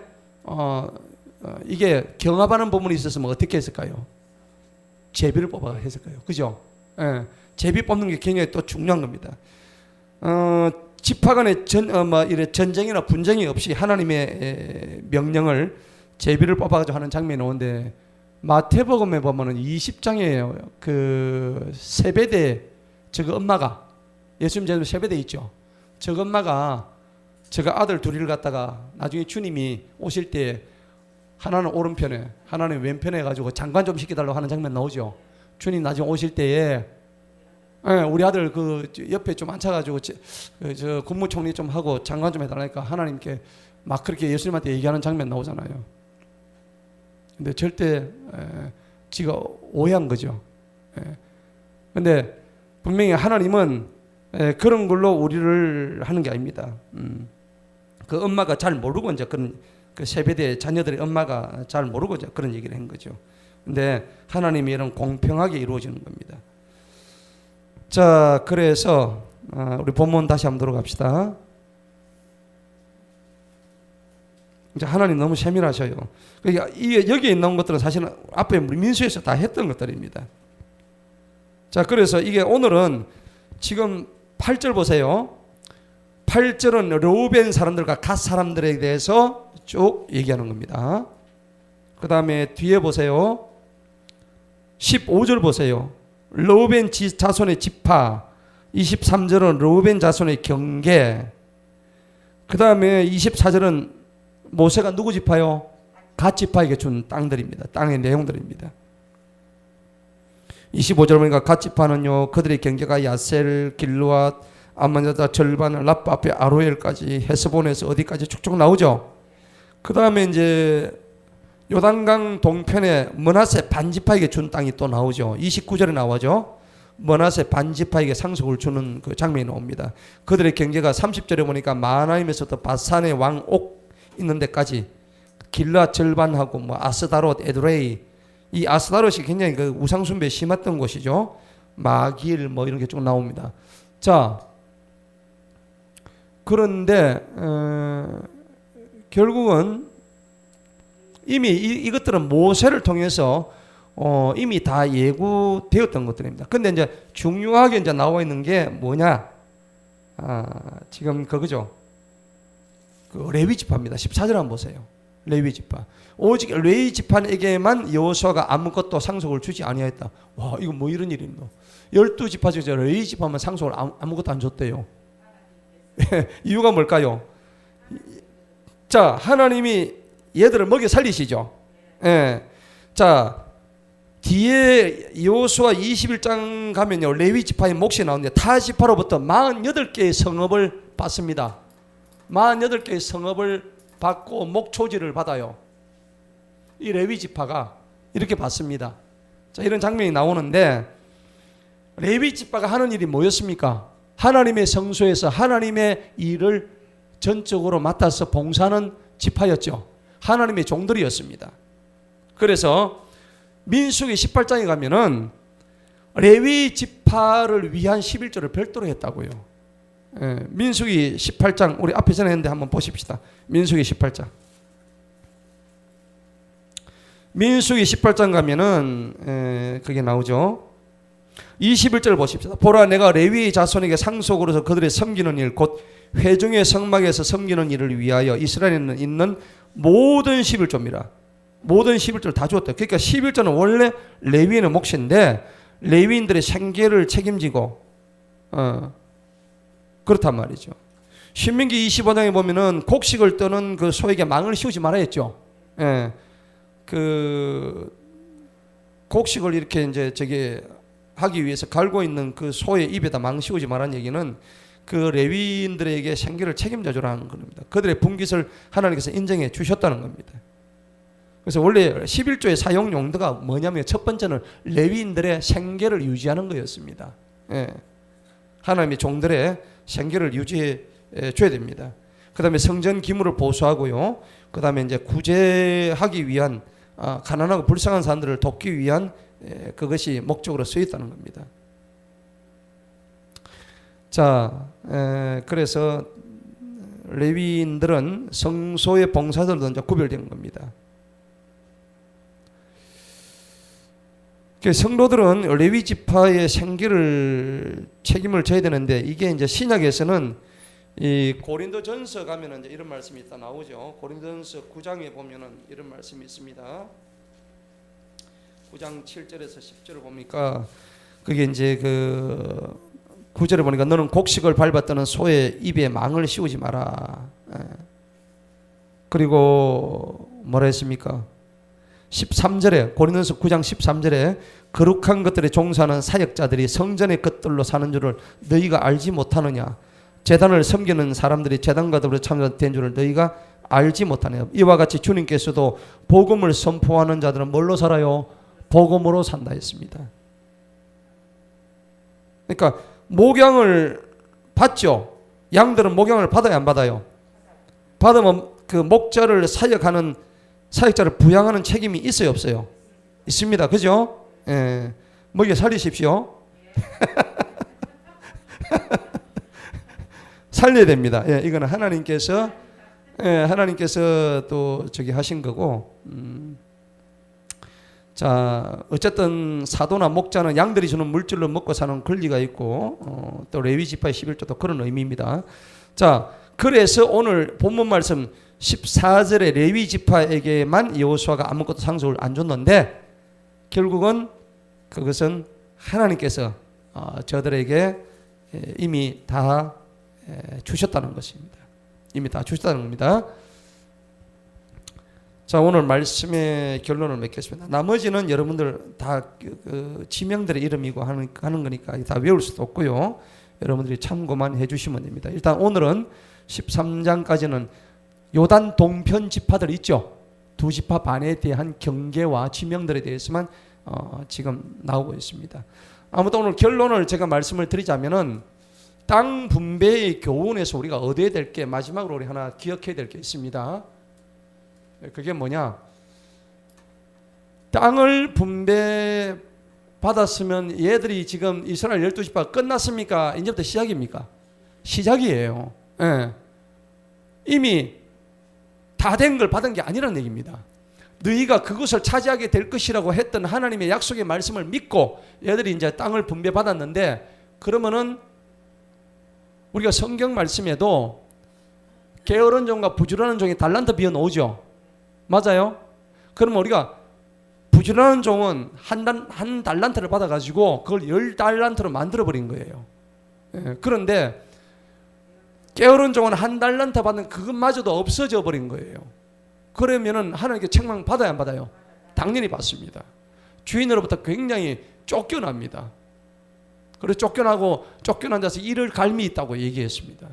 이게 경합하는 부분이 있었으면 어떻게 했을까요? 제비를 뽑아 했을 거예요. 그죠? 예. 제비 뽑는 게 굉장히 또 중요한 겁니다. 지파 간의 전쟁이나 분쟁이 없이 하나님의 명령을 제비를 뽑아가지고 하는 장면이 나오는데, 마태복음에 보면은 20장에 그 세베대 저거 엄마가, 예수님 제도 세베대 있죠. 저거 엄마가 저거 아들 둘이를 갖다가 나중에 주님이 오실 때 하나는 오른편에 하나는 왼편에 가지고 장관 좀 시켜달라고 하는 장면 나오죠. 주님 나중에 오실 때에 우리 아들 그 옆에 좀 앉혀가지고 저 국무총리 좀 하고 장관 좀 해달라니까 하나님께 막 그렇게 예수님한테 얘기하는 장면 나오잖아요. 근데 절대 지가 오해한 거죠. 근데 분명히 하나님은 그런 걸로 우리를 하는 게 아닙니다. 그 엄마가 잘 모르고 이제 그런 그 세베대 자녀들의 엄마가 잘 모르고 이제 그런 얘기를 한 거죠. 근데 하나님이 이런 공평하게 이루어지는 겁니다. 자, 그래서 우리 본문 다시 한번 들어갑시다. 이제 하나님 너무 세밀하셔요. 그러니까 여기에 있는 것들은 사실은 앞에 민수에서 다 했던 것들입니다. 자, 그래서 이게 오늘은 지금 8절 보세요. 8절은 르우벤 사람들과 갓 사람들에 대해서 쭉 얘기하는 겁니다. 그 다음에 뒤에 보세요. 15절 보세요. 르우벤 자손의 지파. 23절은 르우벤 자손의 경계. 그 다음에 24절은 모세가 누구 지파요? 갓 지파에게 준 땅들입니다. 땅의 내용들입니다. 25절 보니까 갓 지파는요, 그들의 경계가 야셀, 길르앗, 암몬자다 절반을 라빠 앞에 아로엘까지 헤스본에서 어디까지 쭉쭉 나오죠. 그 다음에 이제 요단강 동편에 므낫세 반지파에게 준 땅이 또 나오죠. 29절에 나오죠. 므낫세 반지파에게 상속을 주는 그 장면이 나옵니다. 그들의 경계가 30절에 보니까 마하나임에서부터 바산의 왕옥 있는 데까지 길르앗 절반하고 뭐 아스다롯, 에드레이, 이 아스다롯이 굉장히 그 우상숭배 심했던 곳이죠. 마길 뭐 이런 게 쭉 나옵니다. 자, 그런데 결국은 이미 이것들은 모세를 통해서 이미 다 예고되었던 것들입니다. 근데 이제 중요하게 이제 나와 있는 게 뭐냐? 지금 그거죠. 그 레위 지파입니다. 14절 한번 보세요. 레위 지파. 오직 레위 지파에게만 여호수아가 아무것도 상속을 주지 아니하였다. 와, 이거 뭐 이런 일이 있노? 12지파 중에서 레위 지파만 상속을 아무것도 안 줬대요. 이유가 뭘까요? 자, 하나님이 얘들을 먹여 살리시죠. 자, 뒤에 여호수아 21장 가면요, 레위 지파의 몫이 나오는데 타 지파로부터 48개의 성읍을 받습니다. 48개의 성읍을 받고 목초지를 받아요. 이 레위 지파가 이렇게 받습니다. 자, 이런 장면이 나오는데 레위 지파가 하는 일이 뭐였습니까? 하나님의 성소에서 하나님의 일을 전적으로 맡아서 봉사하는 지파였죠. 하나님의 종들이었습니다. 그래서 민수기 18장에 가면은 레위 지파를 위한 11조를 별도로 했다고요. 민수기 18장 우리 앞에 전에 했는데 한번 보십시다. 민수기 18장. 민수기 18장 가면은 그게 나오죠. 21절 보십시다. 보라, 내가 레위 자손에게 상속으로서 그들의 섬기는 일, 곧 회중의 성막에서 섬기는 일을 위하여 이스라엘에 있는 모든 11조입니다. 모든 11조를 다 주었다. 그러니까 11조는 원래 레위인의 몫인데 레위인들의 생계를 책임지고 그렇단 말이죠. 신명기 25장에 보면은 곡식을 떠는 그 소에게 망을 씌우지 말아야 했죠. 그 곡식을 이렇게 이제 저기 하기 위해서 갈고 있는 그 소의 입에다 망 씌우지 말라는 얘기는 그 레위인들에게 생계를 책임져 주라는 겁니다. 그들의 분깃을 하나님께서 인정해 주셨다는 겁니다. 그래서 원래 11조의 사용 용도가 뭐냐면 첫 번째는 레위인들의 생계를 유지하는 거였습니다. 예. 하나님의 종들의 생계를 유지해 줘야 됩니다. 그 다음에 성전 기물을 보수하고요. 그 다음에 이제 구제하기 위한 가난하고 불쌍한 사람들을 돕기 위한 그것이 목적으로 쓰였다는 겁니다. 자, 그래서 레위인들은 성소의 봉사자들도 이제 구별된 겁니다. 성도들은 레위 지파의 생계를 책임을 져야 되는데 이게 이제 신약에서는 이 고린도전서 가면은 이제 이런 말씀이 있다 나오죠. 고린도전서 9장에 보면은 이런 말씀이 있습니다. 9장 7절에서 10절을 보니까 그게 이제 그 9절에 보니까 너는 곡식을 밟았다는 소의 입에 망을 씌우지 마라. 그리고 뭐라 했습니까? 13절에 고린도전서 9장 13절에 거룩한 것들에 종사하는 사역자들이 성전의 것들로 사는 줄을 너희가 알지 못하느냐? 제단을 섬기는 사람들이 제단과 더불어 참여된 줄을 너희가 알지 못하느냐? 이와 같이 주님께서도 복음을 선포하는 자들은 뭘로 살아요? 복음으로 산다 했습니다. 그러니까 목양을 받죠. 양들은 목양을 받아야 안 받아요? 받으면 그 목자를 사역하는 사역자를 부양하는 책임이 있어요, 없어요? 있습니다. 그죠? 예. 먹여 살리십시오. 살려야 됩니다. 예, 이거는 하나님께서 또 저기 하신 거고. 자, 어쨌든 사도나 목자는 양들이 주는 물질로 먹고 사는 권리가 있고, 또 레위 지파의 11조도 그런 의미입니다. 자, 그래서 오늘 본문 말씀 14절에 레위 지파에게만 여호수아가 아무것도 상속을 안 줬는데 결국은 그것은 하나님께서 저들에게 이미 다 주셨다는 것입니다. 이미 다 주셨다는 겁니다. 자, 오늘 말씀의 결론을 맺겠습니다. 나머지는 여러분들 다 그 지명들의 이름이고 하는 거니까 다 외울 수도 없고요. 여러분들이 참고만 해주시면 됩니다. 일단 오늘은 13장까지는 요단 동편 지파들 있죠. 두 지파 반에 대한 경계와 지명들에 대해서만 지금 나오고 있습니다. 아무튼 오늘 결론을 제가 말씀을 드리자면은 땅 분배의 교훈에서 우리가 얻어야 될 게 마지막으로 우리 하나 기억해야 될 게 있습니다. 그게 뭐냐? 땅을 분배 받았으면 얘들이 지금 이스라엘 12지파가 끝났습니까? 이제부터 시작입니까? 시작이에요. 예. 이미 다 된 걸 받은 게 아니라는 얘기입니다. 너희가 그것을 차지하게 될 것이라고 했던 하나님의 약속의 말씀을 믿고 얘들이 이제 땅을 분배받았는데, 그러면은 우리가 성경 말씀에도 게으른 종과 부지런한 종이 달란트 비어 나오죠. 맞아요? 그러면 우리가 부지런한 종은 한 달란트를 받아가지고 그걸 10달란트로 만들어버린 거예요. 예, 그런데 게으른 종은 한 달란트 받는 그것마저도 없어져 버린 거예요. 그러면은 하나님께 책망 받아야 안 받아요? 당연히 받습니다. 주인으로부터 굉장히 쫓겨납니다. 그래서 쫓겨난 자서 이를 갈미 있다고 얘기했습니다.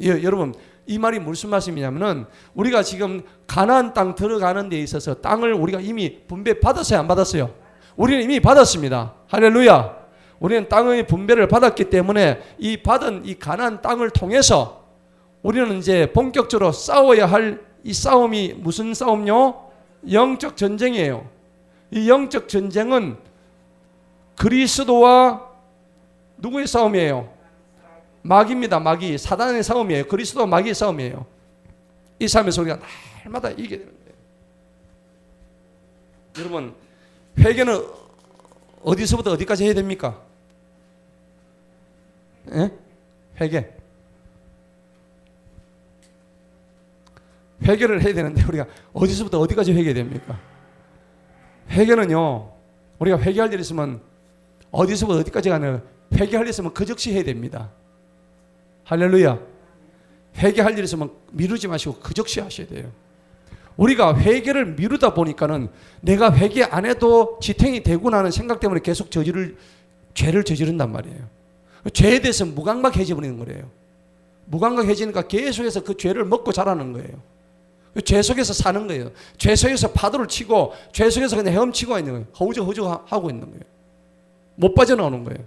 예, 여러분 이 말이 무슨 말씀이냐면은 우리가 지금 가나안 땅 들어가는 데 있어서 땅을 우리가 이미 분배 받았어요, 안 받았어요? 우리는 이미 받았습니다. 할렐루야. 우리는 땅의 분배를 받았기 때문에 이 받은 이 가나안 땅을 통해서 우리는 이제 본격적으로 싸워야 할 이 싸움이 무슨 싸움요? 영적 전쟁이에요. 이 영적 전쟁은 그리스도와 누구의 싸움이에요? 마귀입니다. 마귀. 사단의 싸움이에요. 그리스도와 마귀의 싸움이에요. 이 싸움에서 우리가 날마다 이기게 되는 거예요. 여러분, 회개는 어디서부터 어디까지 해야 됩니까? 예? 회개를 해야 되는데 우리가 어디서부터 어디까지 회개됩니까? 회개는요, 우리가 회개할 일 있으면 어디서부터 어디까지 가는, 회개할 일 있으면 그 즉시 해야 됩니다. 할렐루야. 회개할 일 있으면 미루지 마시고 그 즉시 하셔야 돼요. 우리가 회개를 미루다 보니까는 내가 회개 안 해도 지탱이 되구나 하는 생각 때문에 계속 죄를 저지른단 말이에요. 죄에 대해서 무감각해져 버리는 거예요. 무감각해지니까 계속해서 그 죄를 먹고 자라는 거예요. 죄 속에서 사는 거예요. 죄 속에서 파도를 치고 죄 속에서 그냥 헤엄치고 있는 거예요. 허우적허우적 하고 있는 거예요. 못 빠져나오는 거예요.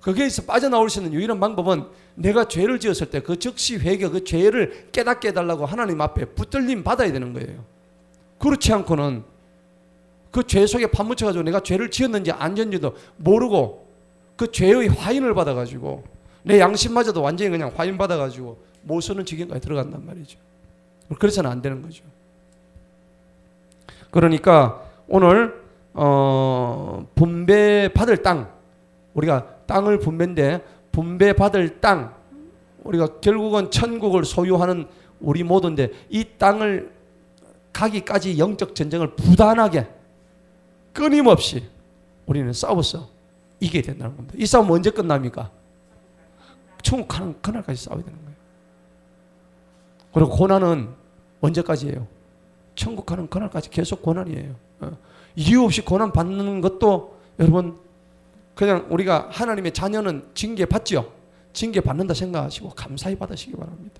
거기에서 빠져나올 수 있는 유일한 방법은 내가 죄를 지었을 때 그 즉시 회개, 그 죄를 깨닫게 해달라고 하나님 앞에 붙들림 받아야 되는 거예요. 그렇지 않고는 그 죄 속에 파묻혀가지고 내가 죄를 지었는지 안 지었는지도 모르고 그 죄의 화인을 받아가지고 내 양심마저도 완전히 그냥 화인 받아가지고 못 쓰는 지경까지 들어간단 말이죠. 그래서는 안 되는 거죠. 그러니까 오늘 분배받을 땅, 우리가 땅을 분배인데 분배받을 땅, 우리가 결국은 천국을 소유하는 우리 모두인데 이 땅을 가기까지 영적 전쟁을 부단하게 끊임없이 우리는 싸워서 이겨야 된다는 겁니다. 이 싸움은 언제 끝납니까? 천국 가는 그날까지 싸워야 되는 거예요. 그리고 고난은 언제까지예요? 천국 가는 그날까지 계속 고난이에요. 이유 없이 고난 받는 것도 여러분 그냥 우리가 하나님의 자녀는 징계 받죠. 징계 받는다 생각하시고 감사히 받으시기 바랍니다.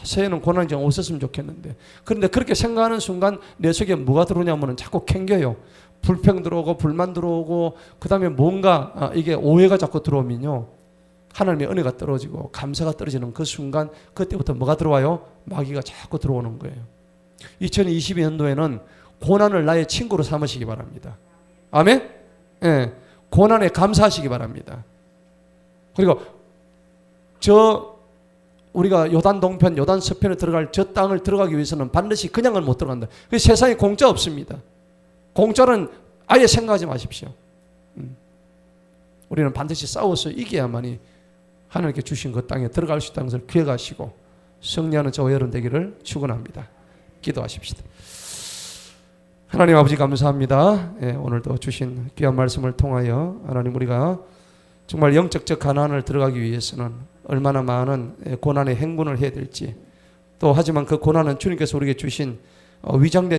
새해는 고난이 좀 없었으면 좋겠는데, 그런데 그렇게 생각하는 순간 내 속에 뭐가 들어오냐면 자꾸 캥겨요. 불평 들어오고 불만 들어오고 그 다음에 뭔가 이게 오해가 자꾸 들어오면요 하나님의 은혜가 떨어지고 감사가 떨어지는 그 순간 그때부터 뭐가 들어와요? 마귀가 자꾸 들어오는 거예요. 2022년도에는 고난을 나의 친구로 삼으시기 바랍니다. 아멘? 예, 고난에 감사하시기 바랍니다. 그리고 우리가 요단 동편, 요단 서편에 들어갈 저 땅을 들어가기 위해서는 반드시 그냥은 못 들어간다. 세상에 공짜 없습니다. 공짜는 아예 생각하지 마십시오. 우리는 반드시 싸워서 이겨야만이 하나님께 주신 그 땅에 들어갈 수 있다는 것을 기억하시고 승리하는 저와 여러분 되기를 축원합니다. 기도하십시다. 하나님 아버지 감사합니다. 오늘도 주신 귀한 말씀을 통하여 하나님 우리가 정말 영적적 가난을 들어가기 위해서는 얼마나 많은 고난의 행군을 해야 될지, 또 하지만 그 고난은 주님께서 우리에게 주신 위장된